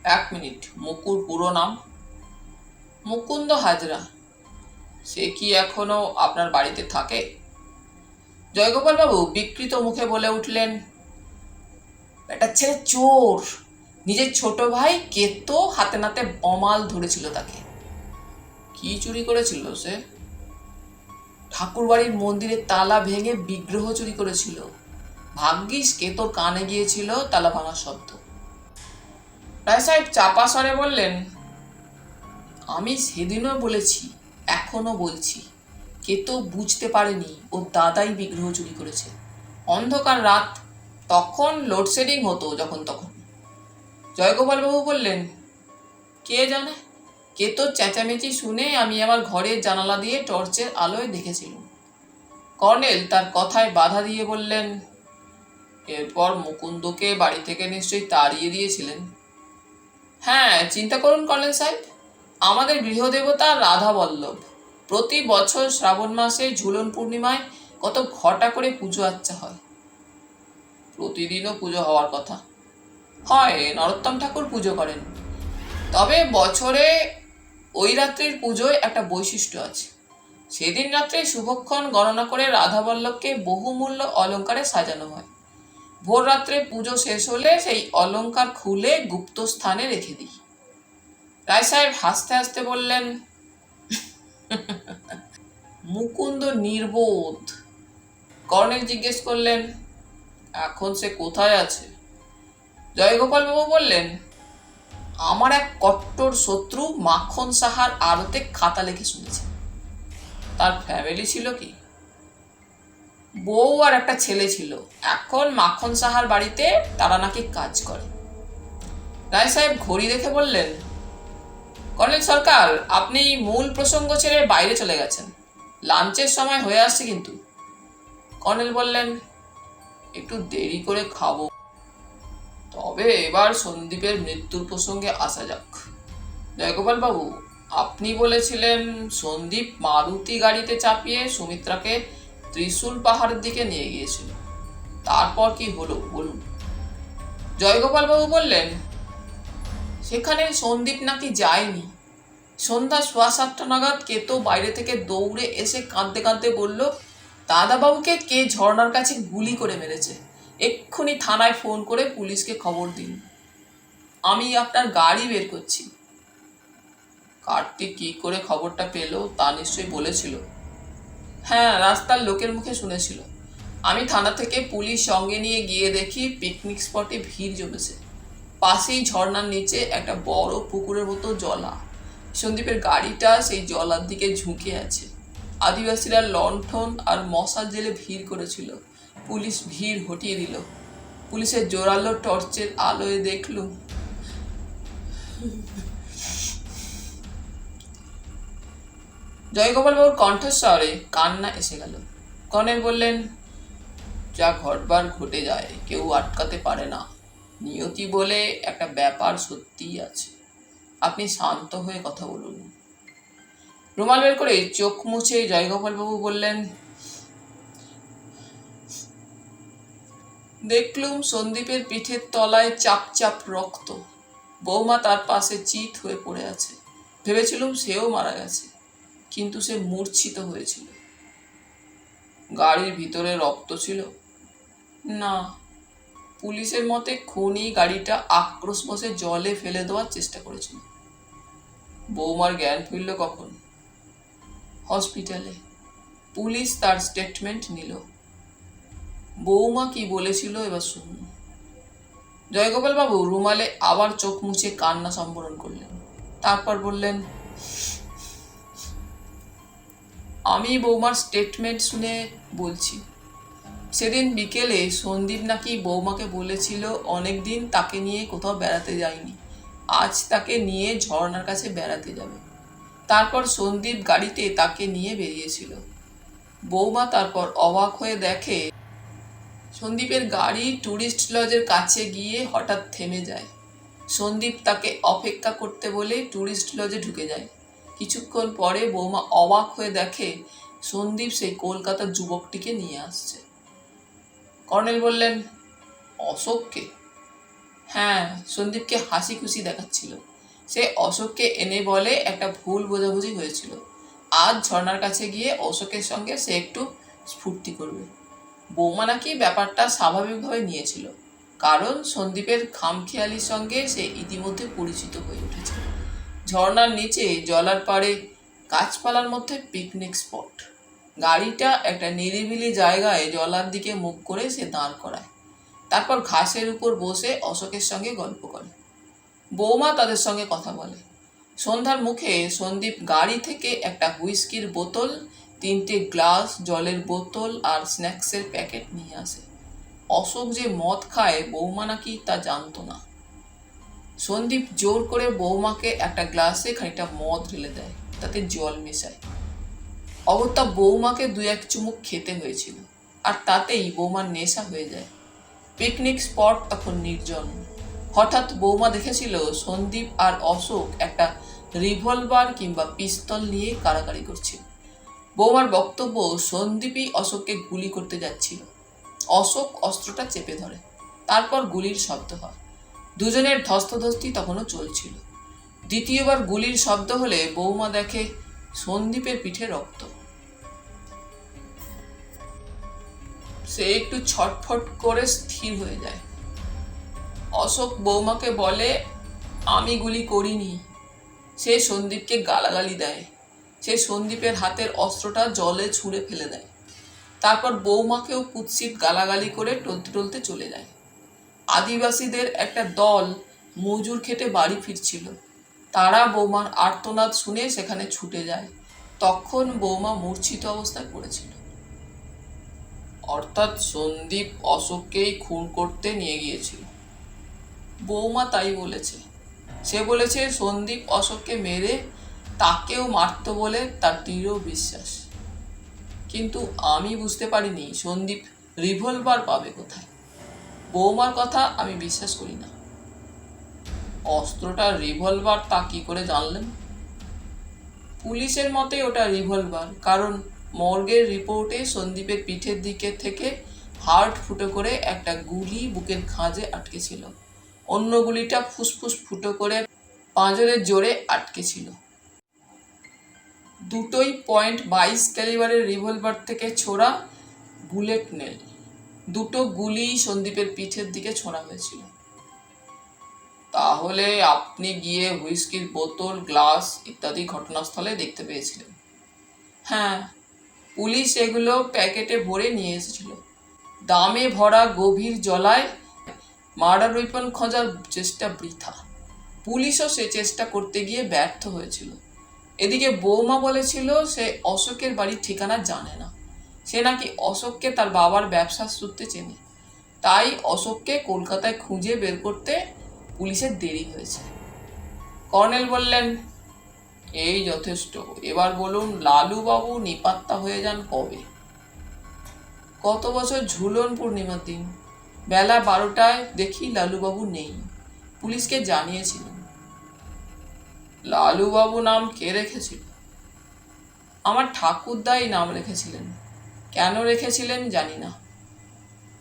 [SPEAKER 1] 1 মিনিট, মুকুর পুরো নাম? মুকুন্দ হাজরা। সে কি এখনো আপনার বাড়িতে থাকে? জয়গোপাল বাবু বিকৃত মুখে বলে উঠলেন, একটা ছেলে চোর। নিজের ছোট ভাই কেতো হাতে নাতে অমাল ধরেছিল তাকে। কি চুরি করেছিল সে? ঠাকুরবাড়ির মন্দিরের তালা ভেঙে বিগ্রহ চুরি করেছিল। ভাগ্যিস কেতোর কানে গিয়েছিল তালা ভাঙার শব্দ। রায় সাহেব চাপা স্বরে বললেন, আমি সেদিনও বলেছি, এখনো বলছি, কেতো বুঝতে পারেনি ওর দাদাই বিগ্রহ চুরি করেছে। অন্ধকার রাত, তখন লোডশেডিং হতো যখন তখন। জয়গোপাল বাবু বললেন, কে জানে, কেতোর চেঁচামেচি শুনে আমি আমার ঘরের জানালা দিয়ে টর্চের আলোয় দেখেছিলাম। কর্নেল তার কথায় বাধা দিয়ে বললেন, এরপর মুকুন্দকে বাড়ি থেকে নিশ্চয়ই তাড়িয়ে দিয়েছিলেন। হ্যাঁ, চিন্তা করুন কর্নেল সাহেব, আমাদের গৃহদেবতা রাধা বল্লভ। প্রতি বছর শ্রাবণ মাসে ঝুলন পূর্ণিমায় কত ঘটা করে পুজো আচ্চা হয়। প্রতিদিনও পুজো হওয়ার কথা হয়, নরোত্তম ঠাকুর পুজো করেন। তবে বছরে ওই রাত্রির পুজোয় একটা বৈশিষ্ট্য আছে। সেদিন রাত্রে শুভক্ষণ গণনা করে রাধাবল্লভকে বহুমূল্য অলঙ্কারে সাজানো হয়। ভোর রাত্রে পুজো শেষ হলে সেই অলঙ্কার খুলে গুপ্ত স্থানে রেখে দিই। রায় সাহেব হাসতে হাসতে বললেন, মুকুন্দ নির্বোধ। কর্নেল জিজ্ঞেস করলেন, এখন সে কোথায় আছে? জয়গোপালবাবু বললেন, আমার এক কট্টর শত্রু মাখন সাহার আড়তে খাতা লিখে শুনেছে। তার ফ্যামিলি ছিল কি? বউ আর একটা ছেলে ছিল। এখন মাখন সাহার বাড়িতে তারা নাকি কাজ করে। রায় সাহেব ঘড়ি দেখে বললেন, কর্নেল সরকার, আপনি মূল প্রসঙ্গ ছেড়ে বাইরে চলে গেছেন। লাঞ্চের সময় হয়ে আসছে কিন্তু। কর্নেল বললেন, একটু দেরি করে খাবো। তবে এবার সন্দীপের মৃত্যুর প্রসঙ্গে আসা যাক। জয়গোপাল বাবু, আপনি বলেছিলেন সন্দীপ মারুতি গাড়িতে চাপিয়ে সুমিত্রাকে ত্রিশূল পাহাড়ের দিকে নিয়ে গিয়েছিল। তারপর কি হলো বলুন। জয়গোপাল বাবু বললেন, সেখানে সন্দীপ নাকি যায়নি। সন্ধ্যা 7:15 নাগাদ কেতো বাইরে থেকে দৌড়ে এসে কাঁদতে কাঁদতে বলল, দাদাবাবুকে কে ঝর্ণার কাছে গুলি করে মেরেছে। এক্ষুনি থানায় ফোন করে পুলিশকে খবর দিন। আমি আপনার গাড়ি বের করছি। কার্তিক কি করে খবরটা পেল তা নিশ্চয়ই বলেছিল। হ্যাঁ, রাস্তার লোকের মুখে শুনেছিল। আমি থানা থেকে পুলিশ সঙ্গে নিয়ে গিয়ে দেখি পিকনিক স্পটে ভিড় জমেছে। পাশেই ঝর্ণার নিচে একটা বড় পুকুরের মতো জলা। সন্দীপের গাড়িটা সেই জলার দিকে ঝুঁকে আছে। আদিবাসীরা লণ্ঠন আর মশার জেলে ভিড় করেছিল। পুলিশ ভিড় হটিয়ে দিল। পুলিশের জোরালো টর্চের আলোয় দেখলুম জয়গোপালবাবুর কণ্ঠস্বরে কান্না এসে গেল। কর্নেল বললেন, যা ঘটবার ঘটে যায়, কেউ আটকাতে পারে না। নিয়তি বলে একটা ব্যাপার সত্যিই আছে। আপনি শান্ত হয়ে কথা বলুন। রুমাল বের করে চোখ মুছে জয়গোপালবাবু বললেন, দেখলুম সন্দীপের পিঠের তলায় চাপ চাপ রক্ত। বৌমা তার পাশে চিত হয়ে পড়ে আছে। ভেবেছিলুম সেও মারা গেছে, কিন্তু সে মূর্ছিত হয়েছিল। গাড়ির ভিতরে রক্ত ছিল না। পুলিশের মতে খুনি গাড়িটা আক্রোশবশে জলে ফেলে দেওয়ার চেষ্টা করেছিল। বৌমার জ্ঞান ফিরল কখন? হসপিটালে। পুলিশ তার স্টেটমেন্ট নিল। বৌমা কি বলেছিল এবার শুনুন। জয়গোপাল বাবু রুমালে আবার চোখ মুছে কান্না সম্বরণ করলেন। তারপর বললেন, আমি বৌমার স্টেটমেন্ট শুনে বলছি। সেদিন বিকেলে সন্দীপ নাকি বৌমাকে বলেছিল অনেকদিন তাকে নিয়ে কোথাও বেড়াতে যায়নি, আজ তাকে নিয়ে ঝর্ণার কাছে বেড়াতে যাবে। তারপর সন্দীপ গাড়িতে তাকে নিয়ে বেরিয়েছিল। বৌমা তারপর অবাক হয়ে দেখে সন্দীপের গাড়ি ট্যুরিস্ট লজের কাছে গিয়ে হঠাৎ থেমে যায়। সন্দীপ তাকে অপেক্ষা করতে বলে ট্যুরিস্ট লজে ঢুকে যায়। কিছুক্ষণ পরে বৌমা অবাক হয়ে দেখে সন্দীপ সেই কলকাতার যুবকটিকে নিয়ে আসছে। কর্নেল বললেন, অশোককে? হ্যাঁ, সন্দীপকে হাসি খুশি দেখাচ্ছিল। সে অশোককে এনে বলে একটা ভুল বোঝাবুঝি হয়েছিল। আজ ঝর্ণার কাছে গিয়ে অশোকের সঙ্গে সে একটু স্ফূর্তি করবে। বৌমা নাকি ব্যাপারটা স্বাভাবিকভাবে নিয়েছিল, কারণ সন্দীপের খামখেয়ালির সঙ্গে সে ইতিমধ্যে পরিচিত হয়ে উঠেছে। ঝর্ণার নিচে জলার পাড়ে গাছপালার মধ্যে পিকনিক স্পট। গাড়িটা একটা নিরিবিলি জায়গায় জলার দিকে মুখ করে সে দাঁড় করায়। তারপর ঘাসের উপর বসে অশোকের সঙ্গে গল্প করে। বৌমা তাদের সঙ্গে কথা বলে। সন্ধ্যার মুখে সন্দীপ গাড়ি থেকে একটা হুইস্কির বোতল, 3টে গ্লাস, জলের বোতল আর স্ন্যাক্সের প্যাকেট নিয়ে আসে। অশোক যে মদ খায় বৌমা নাকি তা জানতো না। সন্দীপ জোর করে বৌমাকে একটা গ্লাসে খানিকটা মদ ঢেলে দেয়, তাতে জল মেশায়। অগত্যা বৌমাকে 2-1 চুমুক খেতে হয়েছিল, আর তাতেই বৌমার নেশা হয়ে যায়। পিকনিক স্পট তখন নির্জন। হঠাৎ বৌমা দেখেছিল সন্দীপ আর অশোক একটা রিভলভার কিংবা পিস্তল নিয়ে কাড়াকাড়ি করছিল। বৌমার বক্তব্য সন্দীপই অশোককে গুলি করতে যাচ্ছিল। অশোক অস্ত্রটা চেপে ধরে, তারপর গুলির শব্দ হয়। দুজনের ধস্তাধস্তি তখনও চলছিল। দ্বিতীয়বার গুলির শব্দ হলে বৌমা দেখে সন্দীপের পিঠে রক্ত। সে একটু ছটফট করে স্থির হয়ে যায়। অশোক বৌমাকে বলে, আমি গুলি করিনি। সে সন্দীপকে গালাগালি দেয়। সে সন্দীপের হাতের অস্ত্রটা জলে ছুঁড়ে ফেলে দেয়। তারপর বৌমাকেও কুৎসিত গালাগালি করে টলতে টলতে চলে যায়। আদিবাসীদের একটা দল মজুর খেটে বাড়ি ফিরছিল। তারা বৌমার আর্তনাদ শুনে সেখানে ছুটে যায়। তখন বৌমা মূর্ছিত অবস্থায় পড়েছিল। অর্থাৎ সন্দীপ অশোককেই খুন করতে নিয়ে গিয়েছিল। বৌমা তাই বলেছে। সে বলেছে সন্দীপ অশোককে মেরে তাকেও মারত বলে তার দৃঢ় বিশ্বাস। কিন্তু আমি বুঝতে পারিনি সন্দীপ রিভলভার পাবে কোথায়। বৌমার কথা আমি বিশ্বাস করি না। অস্ত্রটা রিভলভার তা কি করে জানলেন? পুলিশের মতে ওটা রিভলভার, কারণ মর্গের রিপোর্টে সন্দীপের পিঠের দিকে থেকে হার্ট ফুটো করে একটা গুলি বুকের খাঁজে আটকে ছিল। অন্য গুলিটা ফুসফুস ফুটো করে পাঁজরের জোরে আটকে ছিল। দুটোই .22 ক্যালিবারের রিভলভার থেকে ছোড়া বুলেট নেই। দুটো গুলি সন্দীপের পিঠের দিকে ছোড়া হয়েছিল। তাহলে আপনি গিয়ে হুইস্কির বোতল, গ্লাস ইত্যাদি ঘটনাস্থলে দেখতে পেয়েছিলেন? হ্যাঁ, পুলিশ এগুলো প্যাকেটে ভরে নিয়ে এসেছিল। দামে ভরা গভীর জলায় মার্ডার ওয়েপন খোঁজার চেষ্টা বৃথা। পুলিশও সে চেষ্টা করতে গিয়ে ব্যর্থ হয়েছিল। এদিকে বৌমা বলেছিল সে অশোকের বাড়ির ঠিকানা জানে না। সে নাকি অশোককে তার বাবার ব্যবসার সূত্রে চেনে। তাই অশোককে কলকাতায় খুঁজে বের করতে পুলিশের দেরি হয়েছে। কর্নেল বললেন, এই যথেষ্ট। এবার বলুন, লালুবাবু নিপাত্তা হয়ে যান কবে? গত বছর ঝুলন পূর্ণিমার দিন বেলা 12টায় দেখি লালুবাবু নেই। পুলিশকে জানিয়েছিলেন। লালুবাবু নাম কে রেখেছিল? আমার ঠাকুরদাই নাম রেখেছিলেন। কেন রেখেছিলেন জানি না।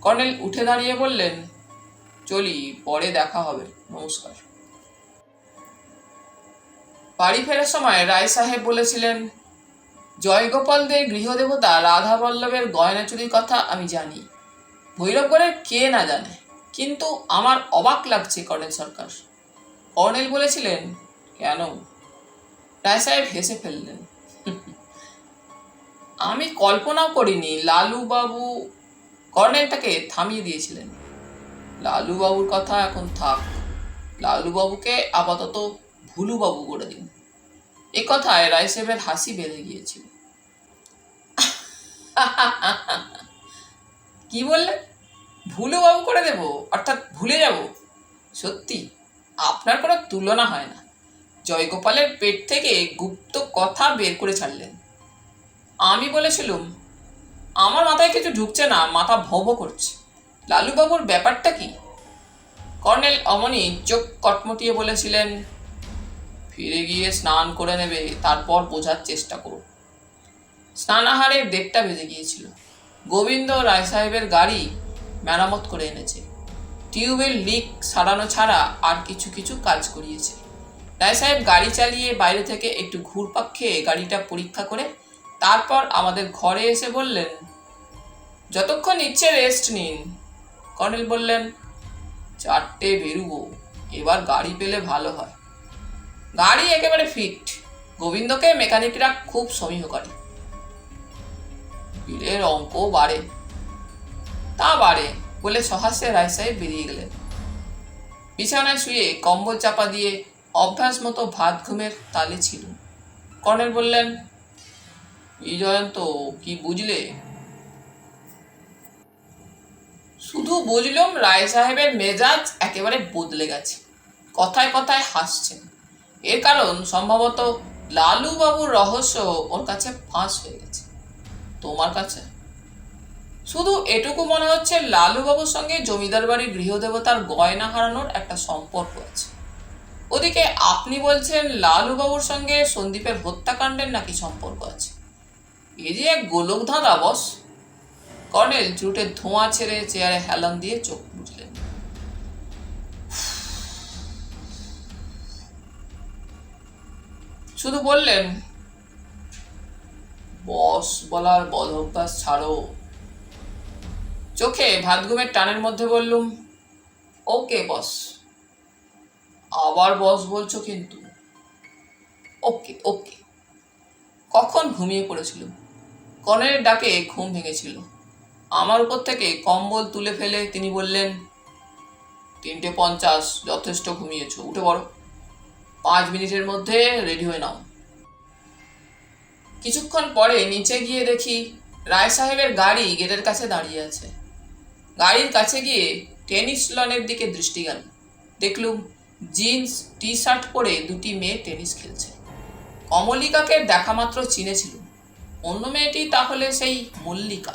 [SPEAKER 1] কর্নেল উঠে দাঁড়িয়ে বললেন, চলি, পরে দেখা হবে, নমস্কার। বাড়ি ফেরার সময় রায় সাহেব বলেছিলেন, জয়গোপালদের গৃহদেবতা রাধা বল্লভের গয়না চুরির কথা আমি জানি। ভৈরবগড়ের কে না জানে। কিন্তু আমার অবাক লাগছে কর্নেল সরকার। কর্নেল বলেছিলেন, কেন? রায় সাহেব হেসে ফেললেন। আমি কল্পনাও করিনি লালুবাবু। কর্নেল তাকে থামিয়ে দিয়েছিলেন। লালুবাবুর কথা এখন থাক। লালুবাবুকে আপাতত ভুলুবাবু করে দিন। এ কথায় রায় সাহেবের হাসি বেড়ে গিয়েছিল। কি বললেন? ভুলুবাবু করে দেব, অর্থাৎ ভুলে যাব? সত্যি আপনার কোনো তুলনা হয় না। জয়গোপালের পেট থেকে গুপ্ত কথা বের করে ছাড়লেন। আমি বলেছিলুম, আমার মাথায় কিছু ঢুকছে না, মাথা ভব করছে। লালুবাবুর ব্যাপারটা কি? কর্নেল অমনি চোখ কটমটিয়ে বলেছিলেন, ফিরে গিয়ে স্নান করে নেবে, তারপর বোঝার চেষ্টা করো। স্নানাহারের 1:30 বেজে গিয়েছিল। গোবিন্দ রায় সাহেবের গাড়ি মেরামত করে এনেছে। টিউবের লিক সারানো ছাড়া আর কিছু কিছু কাজ করিয়েছে। রায় সাহেব গাড়ি চালিয়ে বাইরে থেকে একটু ঘুরপাক খেয়ে গাড়িটা পরীক্ষা করে তারপর আমাদের ঘরে এসে বললেন, যতক্ষণ ইচ্ছে রেস্ট নিন। কর্নেল বললেন, 4টে বেরুবো, এবার গাড়ি পেলে ভালো হয়। গাড়ি একেবারে ফিট। গোবিন্দকে মেকানিকরা খুব সমীহ করে। বিলের অঙ্ক বাড়ে। তা বাড়ে বলে সহাস্যে রায় সাহেব বেরিয়ে গেলেন। বিছানায় শুয়ে কম্বল চাপা দিয়ে অভ্যাস মতো ভাত ঘুমের তালে ছিল। কর্নেল বললেন, জয়ন্ত, কি বুঝলে? শুধু বুঝলাম রায় সাহেবের মেজাজ একেবারে বদলে গেছে। কথায় কথায় হাসছেন। এর কারণ সম্ভবত লালুবাবুর রহস্য ওর কাছে ফাঁস হয়ে গেছে। তোমার কাছে শুধু এটুকু মনে হচ্ছে লালুবাবুর সঙ্গে জমিদার বাড়ির গৃহদেবতার গয়না হারানোর একটা সম্পর্ক আছে। ওদিকে আপনি বলছেন লালুবাবুর সঙ্গে সন্দীপের হত্যাকাণ্ডের নাকি সম্পর্ক আছে। এ যে এক গোলক ধাঁধা বস। কর্নেল চুটের ধোঁয়া ছেড়ে চেয়ারে হেলান দিয়ে চোখ বুঝলেন। শুধু বললেন, বস বলার বদ অভ্যাস ছাড়ো। চোখে ভাত ঘুমের টানের মধ্যে বললুম, ওকে বস। আবার বস বলছো কিন্তু? ওকে ওকে। কখন ঘুমিয়ে পড়েছিলুম। কর্নেলের ডাকে ঘুম ভেঙেছিল। আমার উপর থেকে কম্বল তুলে ফেলে তিনি বললেন, 3:50, যথেষ্ট ঘুমিয়েছ, উঠে পড়ো। 5 মিনিটের মধ্যে রেডি হয়ে নাও। কিছুক্ষণ পরে নিচে গিয়ে দেখি রায় সাহেবের গাড়ি গেটের কাছে দাঁড়িয়ে আছে। গাড়ির কাছে গিয়ে টেনিস লনের দিকে দৃষ্টি গেল। দেখলুম জিন্স টি শার্ট পরে দুটি মেয়ে টেনিস খেলছে। কমলিকাকে দেখা মাত্র চিনেছিল। অন্য মেয়েটি তাহলে সেই মল্লিকা।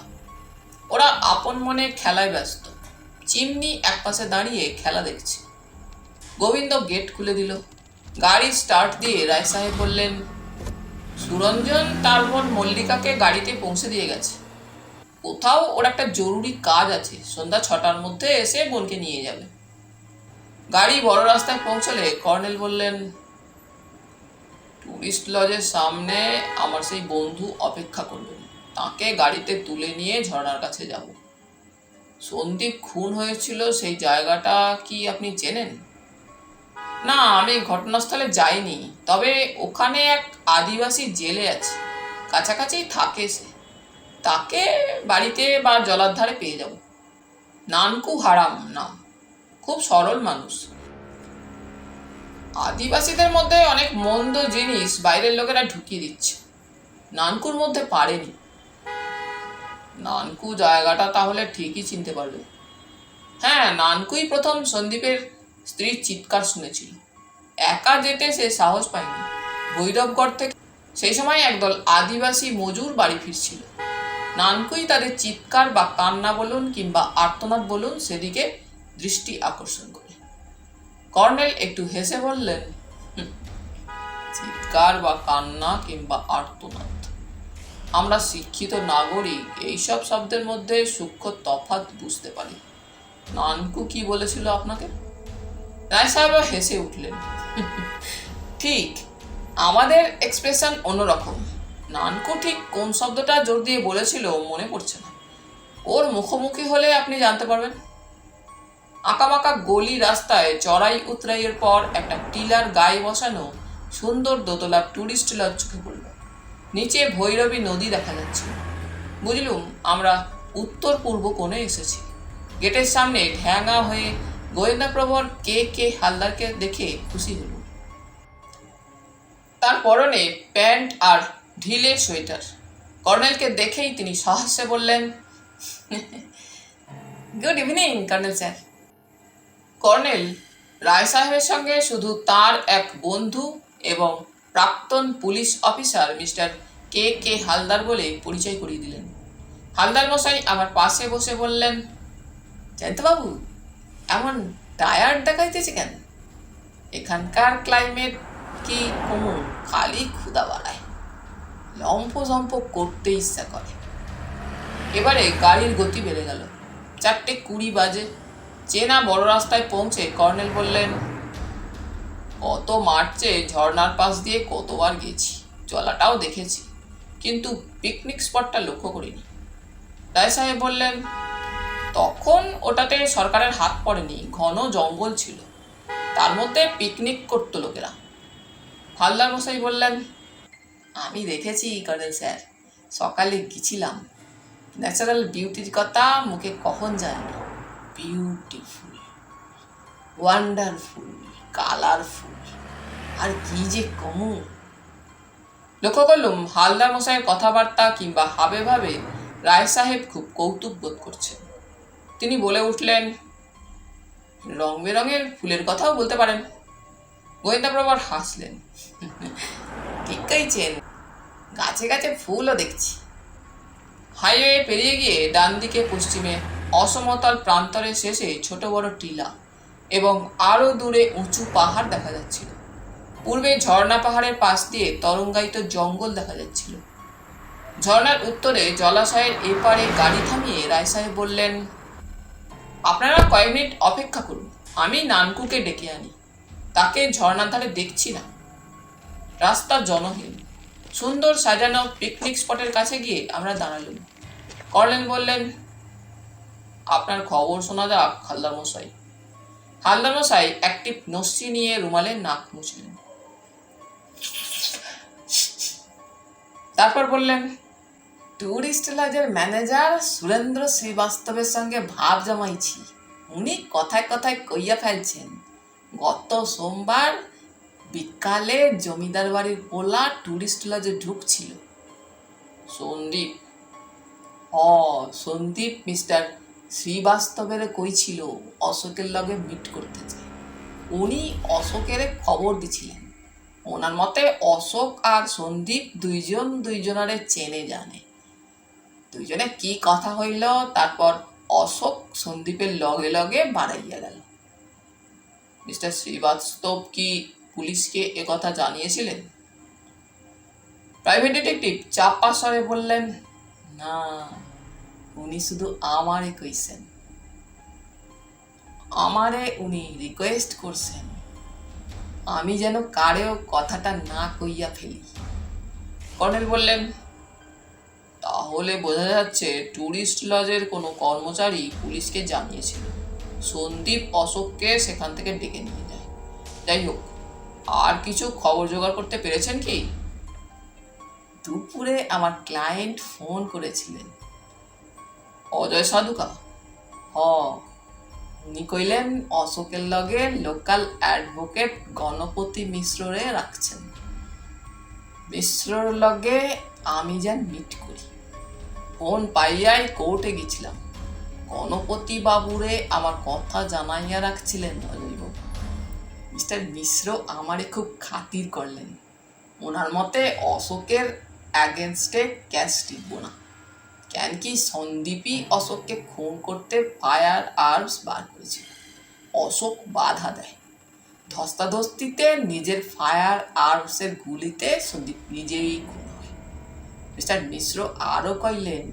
[SPEAKER 1] ওরা আপন মনে খেলায় ব্যস্ত। চিমনি একপাশে দাঁড়িয়ে খেলা দেখছে। গোবিন্দ গেট খুলে দিল। গাড়ি স্টার্ট দিয়ে রায় সাহেব বললেন, সুরঞ্জন তার বোন মল্লিকাকে গাড়িতে পৌঁছে দিয়ে গেছে। কোথাও ওর একটা জরুরি কাজ আছে, সন্ধ্যা 6টার মধ্যে এসে বোনকে নিয়ে যাবে। গাড়ি বড় রাস্তায় পৌঁছলে কর্নেল বললেন, টুরিস্ট লজের সামনে আমার সেই বন্ধু অপেক্ষা করবেন। তাকে গাড়িতে তুলে নিয়ে ঝর্ণার কাছে যাব। সন্দীপ খুন হয়েছিল সেই জায়গাটা কি আপনি চেনেন? না, আমি ঘটনাস্থলে যাইনি, তবে ওখানে এক আদিবাসী জেলে আছে, কাছাকাছি থাকে সে। তাকে বাড়িতে বা জলার ধারে পেয়ে যাব। নানকু হারাম নাম, খুব সরল মানুষ। আদিবাসীদের মধ্যে অনেক মন্দ জিনিস বাইরের লোকেরা ঢুকিয়ে দিচ্ছে, নানকুর মধ্যে পারেনি। নানকু জায়গাটা তাহলে ঠিকই চিনতে পারবে। হ্যাঁ, নানকুই প্রথম সন্দীপের স্ত্রীর চিৎকার শুনেছিল। একা যেতে সে সাহস পায়নি। ভৈরবগড় থেকে সেই সময় একদল আদিবাসী মজুর বাড়ি ফিরছিল। নানকুই তাদের চিৎকার বা কান্না বলুন কিংবা আর্তনাদ বলুন সেদিকে দৃষ্টি আকর্ষণ করে। কর্নেল একটু হেসে বললেন, চিৎকার বা কান্না কিংবা আর্তনাদ, আমরা শিক্ষিত নাগরিক এইসব শব্দের মধ্যে সূক্ষ্ম তফাৎ বুঝতে পারি। নানকু কি বলেছিল আপনাকে? রায় সাহেব হেসে উঠলেন, ঠিক, আমাদের এক্সপ্রেশন অন্যরকম। নানকু ঠিক কোন শব্দটা জোর দিয়ে বলেছিল মনে পড়ছে না। ওর মুখোমুখি হলে আপনি জানতে পারবেন। আঁকাবাঁকা গলি রাস্তায় চড়াই উতরাইয়ের পর একটা টিলার গায়ে বসানো সুন্দর দোতলা টুরিস্ট লজ চোখে পড়ল। নিচে ভৈরবী নদী দেখা যাচ্ছে। বুঝলুম আমরা উত্তর পূর্ব কোণে এসেছি। গেটের সামনে ঢ্যাঙা হয়ে গোয়েন্দাপ্রভর কে হালদারকে দেখে খুশি হল। তার পরনে প্যান্ট আর ঢিলে সোয়েটার। কর্নেলকে দেখেই তিনি সহাস্যে বললেন, good evening colonel sir. Colonel Roy সাহেবের সঙ্গে শুধু তার এক বন্ধু এবং প্রাক্তন police officer mister K Haldar বলে পরিচয় করিয়ে দিলেন। হালদার মশাই আমার পাশে বসে বললেন, জয়ন্তবাবু, এমন টায়ার্ড দেখাইতেছে কেন? এখানকার ক্লাইমেট কি কমু, খালি ক্ষুধা বাড়ায়, লম্ফ করতে ইচ্ছা করে। এবারে গাড়ির গতি বেড়ে গেল। 4:20 বাজে। চেনা বড় রাস্তায় পৌঁছে কর্নেল বললেন, কত মার্চে ঝর্ণার পাশ দিয়ে কতবার গেছি, জলাটাও দেখেছি, কিন্তু পিকনিক স্পটটা লক্ষ্য করিনি। রায় সাহেব বললেন, তখন ওটাতে সরকারের হাত পড়েনি, ঘন জঙ্গল ছিল, তার মধ্যে পিকনিক করতো লোকেরা। হালদার মশাই বললেন, আমি দেখেছি কর্নেল স্যার, সকালে গেছিলাম। ন্যাচারাল বিউটির কথা মুখে কখন যায় না। বিউটিফুল, ওয়ান্ডারফুল, কালারফুল, আর কি যে কমু। লক্ষ্য করলুম হালদার মশাইয়ের কথাবার্তা কিংবা হাবে ভাবে রায় সাহেব খুব কৌতুক বোধ করছেন। তিনি বলে উঠলেন, রং বেরঙের ফুলের কথাও বলতে পারেন। গোয়েন্দাপ্রভার হাসলেন, ঠিক কইছেন, গাছে গাছে ফুলও দেখছি। হাইওয়ে পেরিয়ে গিয়ে ডান দিকে পশ্চিমে অসমতল প্রান্তরের শেষে ছোট বড় টিলা এবং আরো দূরে উঁচু পাহাড় দেখা যাচ্ছিল। পূর্বে ঝর্ণা পাহাড়ের পাশ দিয়ে তরঙ্গায়িত জঙ্গল দেখা যাচ্ছিল। ঝর্ণার উত্তরে জলাশয়ের এপারে গাড়ি থামিয়ে রায় সাহেব বললেন, আপনারা কয়েক মিনিট অপেক্ষা করুন, আমি নানকুকে ডেকে আনি। তাকে ঝর্ণার ধারে দেখছি না। রাস্তা জনহীন। সুন্দর সাজানো পিকনিক স্পটের কাছে গিয়ে আমরা দাঁড়ালুম। কর্নেল বললেন, আপনার খবর শোনা যাক হালদার মশাই। হালদার মশাই একটি নস্যি নিয়ে রুমালে নাক মুছলেন, তারপর বললেন, ট্যুরিস্ট লজের ম্যানেজার সুরেন্দ্র শ্রীবাস্তবের সঙ্গে ভাব জমাইছি। উনি কথায় কথায় কইয়া ফেলছেন, গত সোমবার বিকালে জমিদার বাড়ির পোলা ট্যুরিস্ট লজে ঢুকছিল। সন্দীপ, সন্দীপ মিস্টার শ্রীবাস্তবের কইছিল অশোকের লগে মিট করতে চায়। উনি অশোকের খবর দিছিলেন। ওনার মতে অশোক আর সন্দীপ দুইজন দুইজনারে চেনে জানে। দুইজনে কি কথা হইল, তারপর অশোক সন্দীপের লগে লগে বাড়াইয়া গেল। মিস্টার শ্রীবাস্তব কি পুলিশকে একথা জানিয়েছিলেন? প্রাইভেট ডিটেকটিভ চাপা স্বরে বললেন, না, উনি শুধু আমারে কইছেন। আমারে উনি রিকোয়েস্ট করছেন আমি যেন কারেও কথাটা না কইয়া ফেলি। কর্নেল বললেন, তাহলে বোঝা যাচ্ছে ট্যুরিস্ট লজের কোনো কর্মচারী পুলিশকে জানিয়েছিল। সন্দীপ অশোককে সেখান থেকে ডেকে নিয়ে যায়। যাই হোক, আর কিছু খবর জোগাড় করতে পেরেছেন কি? দুপুরে আমার ক্লায়েন্ট ফোন করেছিলেন। অজয় সাধুকা? উনি কইলেন অশোকের লগে লোকাল অ্যাডভোকেট গণপতি মিশ্ররে রাখছেন। মিশ্রর লগে আমি যেন মিট করি। ফোন পাইয়াই কোর্টে গেছিলাম। গণপতি বাবুরে আমার কথা জানাইয়া রাখছিলেন অজয়বাবু। মিস্টার মিশ্র আমারে খুব খাতির করলেন। ওনার মতে অশোকের অ্যাগেনস্টে ক্যাশ টিকব না, কেন কি সন্দীপই অশোককে খুন করতে ফায়ার আর্মস বার করেছিল। অশোক বাধা দেয়। ধস্তাধস্তিতে নিজের ফায়ার আর্মসের গুলিতে সন্দীপ নিজেই খুন হয়। মিস্টার মিশ্র আরও কইলেন,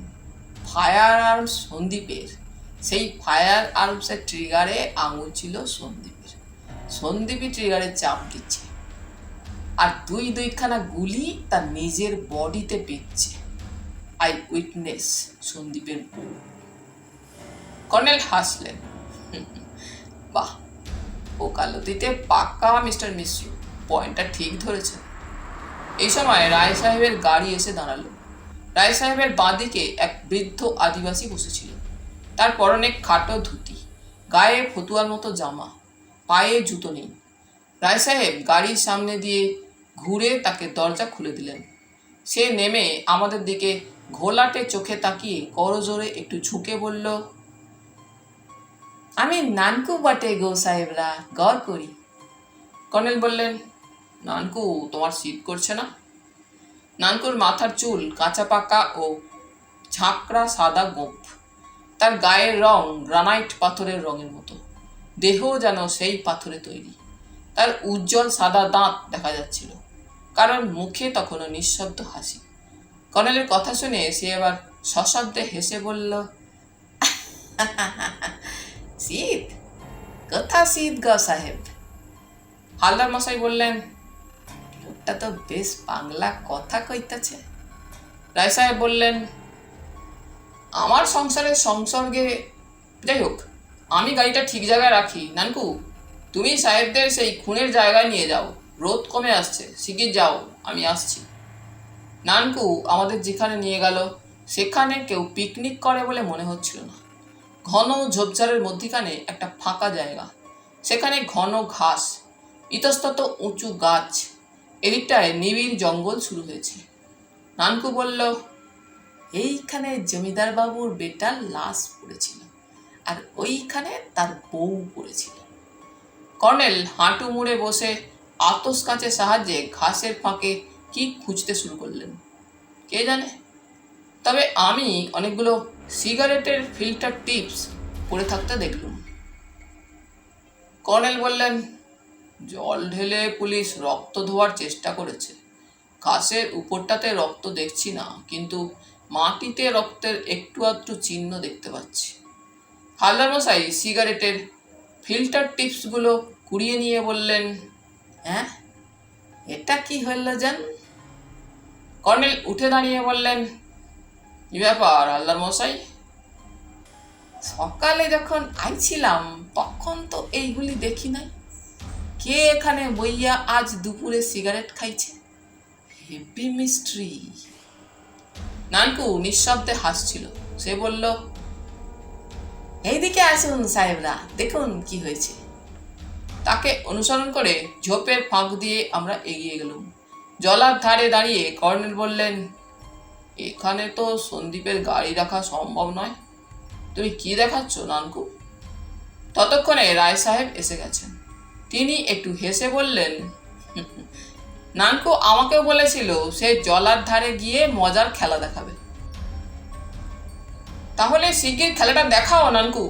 [SPEAKER 1] ফায়ার আর্মস সন্দীপের। সেই ফায়ার আর্মসের ট্রিগারে আঙুল ছিল সন্দীপের। সন্দীপই ট্রিগারে চাপ দিচ্ছে, আর দুইখানা গুলি তার নিজের বডিতে বিঁধছে। আই উইটনেস সন্দীপের বউ। কর্নেল হাসলেন, বাহ, ওকালতিতে পাক্কা মিস্টার মিশ্র, পয়েন্টটা ঠিক ধরেছেন। এই সময় রায় সাহেবের গাড়ি এসে দাঁড়ালো। রায় সাহেবের বাঁদিকে এক বৃদ্ধ আদিবাসী বসেছিল। তার পরনে খাটো ধুতি, গায়ে ফতুয়ার মতো জামা, পায়ে জুতো নেই। রায় সাহেব গাড়ির সামনে দিয়ে ঘুরে তাকে দরজা খুলে দিলেন। সে নেমে আমাদের দিকে ঘোলাটে চোখে তাকিয়ে করজোরে একটু ঝুঁকে বলল, আমি নানকু বটে গো সাহেবরা, গড় করি। কর্নেল বললেন, নানকু, তোমার শীত করছে না? নানকুর মাথার চুল কাঁচা পাকা ও ঝাঁকড়া সাদা গোঁফ। তার গায়ের রং গ্রানাইট পাথরের রঙের মতো, দেহ যেন সেই পাথরে তৈরি। তার উজ্জ্বল সাদা দাঁত দেখা যাচ্ছিল, কারণ মুখে তখনও নিঃশব্দ হাসি। কর্নেলের কথা শুনে সে আবার সশব্দে হেসে বলল, শীত? কোথা শীত গো সাহেব? হালদার মশাই বললেন, লোকটা তো বেশ বাংলা কথা কইতাছে। রায় সাহেব বললেন, আমার সংসারের সংসর্গে, যাই হোক, আমি গাড়িটা ঠিক জায়গায় রাখি। নানকু, তুমি সাহেবদের সেই খুনের জায়গায় নিয়ে যাও। রোদ কমে আসছে, শিগগির যাও, আমি আসছি। নানকু আমাদের যেখানে নিয়ে গেল সেখানে কেউ পিকনিক করে বলে মনে হচ্ছিল না। ঘন ঝোপঝাড়ের মধ্যিখানে একটা ফাঁকা জায়গা, সেখানে ঘন ঘাস, ইতস্তত উঁচু গাছ, এদিকটায় নিবিড় জঙ্গল শুরু হয়েছে। নানকু বলল, এইখানে জমিদার বাবুর বেটার লাশ পড়েছিল, আর ওইখানে তার বউ পড়েছিল। কর্নেল হাঁটু মুড়ে বসে আতস কাঁচের সাহায্যে ঘাসের ফাঁকে কি খুঁজতে শুরু করলেন কে জানে। তবে আমি অনেকগুলো সিগারেটের ফিল্টার টিপস পড়ে থাকতে দেখলুম। কর্নেল বললেন, জল ঢেলে পুলিশ রক্ত ধোয়ার চেষ্টা করেছে। ঘাসের উপরটাতে রক্ত দেখছি না, কিন্তু মাটিতে রক্তের একটু আধটু চিহ্ন দেখতে পাচ্ছি। হালদার মশাই সিগারেটের ফিল্টার টিপসগুলো কুড়িয়ে নিয়ে বললেন, হ্যাঁ, এটা কি হইল জান? কর্নেল উঠে দাঁড়িয়ে বললেন, কি ব্যাপার হালদার মশাই? সকালে যখন আইছিলাম তখন তো এইগুলি দেখি নাই। কে এখানে বইয়া আজ দুপুরে সিগারেট খাইছে? Heavy mystery. নানকু নিঃশব্দে হাসছিল। সে বলল, এইদিকে আসুন সাহেবরা, দেখুন কি হয়েছে। তাকে অনুসরণ করে ঝোপের ফাঁক দিয়ে আমরা এগিয়ে গেলাম। জলার ধারে দাঁড়িয়ে কর্নেল বললেন, এখানে তো সন্দীপের গাড়ি রাখা সম্ভব নয়। তুমি কি দেখাচ্ছ নানকু? ততক্ষণে রায় সাহেব এসে গেছেন। তিনি একটু হেসে বললেন, নানকু আমাকেও বলেছিল সে জলার ধারে গিয়ে মজার খেলা দেখাবে। তাহলে শিগগির খেলাটা দেখাও নানকু।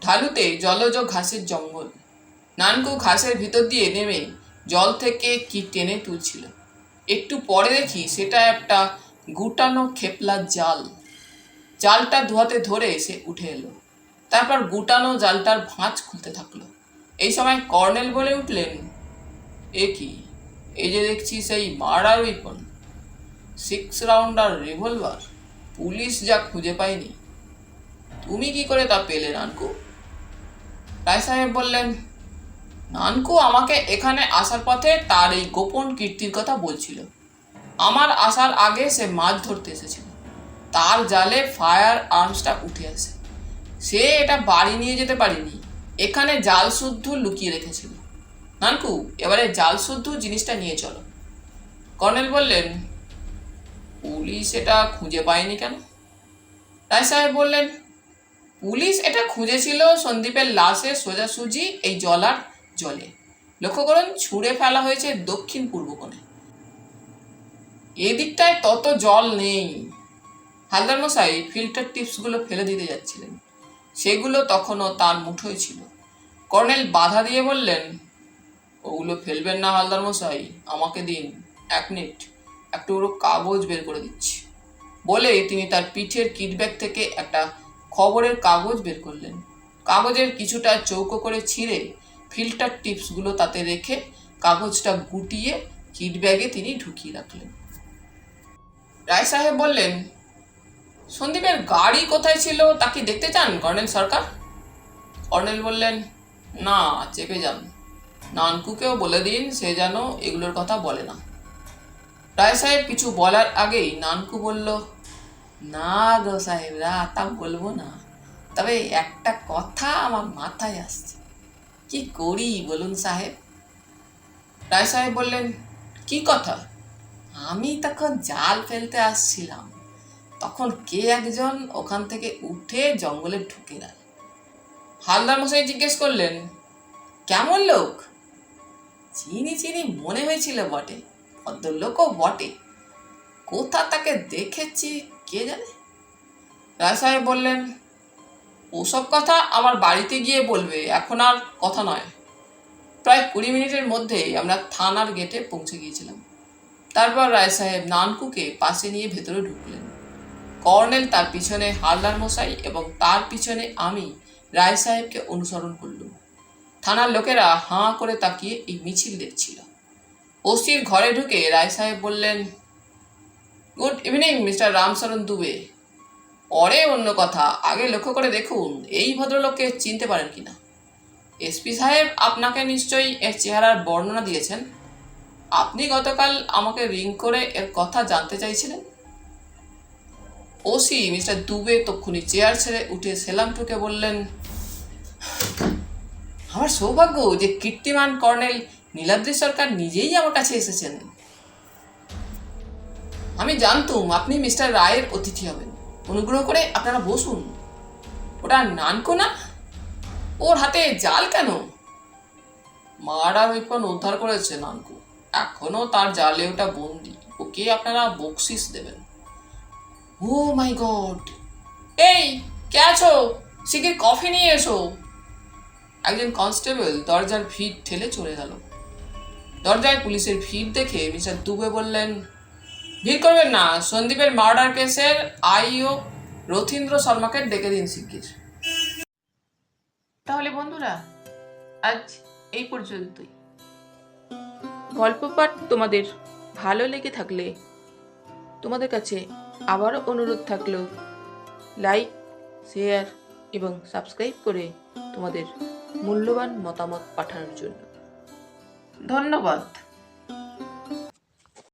[SPEAKER 1] ঢালুতে জলজ ঘাসের জঙ্গল। নানকু ঘাসের ভিতর দিয়ে নেমে জল থেকে কি টেনে তুলছিল। একটু পরে দেখি সেটা একটা গুটানো খেপলার জাল। জালটা ধোয়াতে ধরে সে উঠে এলো। তারপর গুটানো জালটার ভাঁজ খুলতে থাকলো। এই সময় কর্নেল বলে উঠলেন, এ কি, এই যে দেখছি সেই murder weapon, 6 rounder revolver. Police যা খুঁজে পায়নি, তুমি কি করে তা পেলে নানকু? রায় সাহেব বললেন, নানকু আমাকে এখানে আসার পথে তার এই গোপন কীর্তির কথা বলছিল। আমার আসার আগে সে মাছ ধরতে এসেছিল। তার জালে ফায়ার আর্মসটা উঠে আসে। সে এটা বাড়ি নিয়ে যেতে পারেনি, এখানে জাল শুদ্ধ লুকিয়ে রেখেছিল। নানকু, এবারে জাল শুদ্ধ জিনিসটা নিয়ে চলো। কর্নেল বললেন, পুলিশ এটা খুঁজে পায়নি কেন? রায় সাহেব বললেন, পুলিশ এটা খুঁজেছিল সন্দীপের লাশে সোজাসুজি এই জলার জলে। লক্ষ্য করুন, ছুঁড়ে ফেলা হয়েছে দক্ষিণ পূর্ব কোণে। এদিকটায় তত জল নেই। হালদার মশাই ফিল্টার টিপসগুলো ফেলে দিতে যাচ্ছিলেন। সেগুলো তখনও তার মুঠোয় ছিল। কর্নেল বাধা দিয়ে বললেন, ওগুলো ফেলবেন না হালদার মশাই, আমাকে দিন, 1 মিনিট, একটু কাগজ বের করে দিচ্ছি। বলে তিনি তার পিঠের কিটব্যাগ থেকে একটা খবরের কাগজ বের করলেন। কাগজের কিছুটা চৌকো করে ছিঁড়ে ফিল্টার টিপসগুলো তাতে রেখে কাগজটা গুটিয়ে কিটব্যাগে তিনি ঢুকিয়ে রাখলেন। রায় সাহেব বললেন, সন্দীপের গাড়ি কোথায় ছিল তা কি দেখতে চান কর্নেল সরকার? কর্নেল বললেন, না, চেপে যান। নানকুকেও বলে দিন সে যেন এগুলোর কথা বলে না। রায় সাহেব কিছু বলার আগেই নানকু বলল, না গো সাহেবরা, তা বলবো না। তবে একটা কথা আমার মাথায় আসছে, কি করি বলুন সাহেব? রায় সাহেব বললেন, কি কথা? আমি তখন জাল ফেলতে আসছিলাম, তখন কে একজন ওখান থেকে উঠে জঙ্গলে ঢুকে গেল। হালদার মশাই জিজ্ঞেস করলেন, কেমন লোক? চিনি চিনি মনে হয়েছিল বটে, ভদ্রলোকও বটে, কোথা তাকে দেখেছি কে জানে। রায় সাহেব বললেন, ওসব কথা আমার বাড়িতে গিয়ে বলবে, এখন আর কথা নয়। প্রায় 20 মিনিটের মধ্যেই আমরা থানার গেটে পৌঁছে গিয়েছিলাম। তারপর রায় সাহেব নানকুকে পাশে নিয়ে ভেতরে ঢুকলেন। কর্নেল তার পিছনে হালদার মশাই এবং তার পিছনে আমি রায় সাহেবকে অনুসরণ করলুম। থানার লোকেরা হাঁ করে তাকিয়ে এই মিছিল দেখছিল। ওসির ঘরে ঢুকে রায় সাহেব বললেন, good evening mister Ramcharan Dubey. পরে অন্য কথা, আগে লক্ষ্য করে দেখুন এই ভদ্রলোককে চিনতে পারেন কিনা। এসপি সাহেব আপনাকে নিশ্চয়ই এর চেহারার বর্ণনা দিয়েছেন। আপনি গতকাল আমাকে রিং করে এর কথা জানতে চাইছিলেন। ওসি মিস্টার দুবে তক্ষুনি চেয়ার ছেড়ে উঠে সেলাম ঠুকে বললেন, আমার সৌভাগ্য যে কীর্তিমান কর্নেল নীলাদ্রি সরকার নিজেই আমার কাছে এসেছেন। আমি জানতুম আপনি মিস্টার রায়ের অতিথি হবেন। অনুগ্রহ করে আপনারা বসুন। ওটা নানকো না? ওর হাতে জাল কেন? মার্ডার ওয়েপন উদ্ধার করেছে নানকু, এখনো তার জালে ওটা বন্দি। ওকে আপনারা বকশিস দেবেন। ও মাই গড! এই, কে আছো? শিগগির কফি নিয়ে এসো। একজন কনস্টেবল দরজার ভিড় ঠেলে চলে গেল। দরজায় পুলিশের ভিড় দেখে মিস্টার দুবে বললেন, ভিড় করবেন না, সন্দীপের মার্ডার কেসের আইও রথীন্দ্র শর্মাকে ডেকে দিন শিগগির। তাহলে বন্ধুরা, আজ এই পর্যন্তই। গল্প পাঠ তোমাদের ভালো লেগে থাকলে তোমাদের কাছে আবারও অনুরোধ থাকলো, লাইক, শেয়ার এবং সাবস্ক্রাইব করে তোমাদের মূল্যবান মতামত পাঠানোর জন্য। ধন্যবাদ।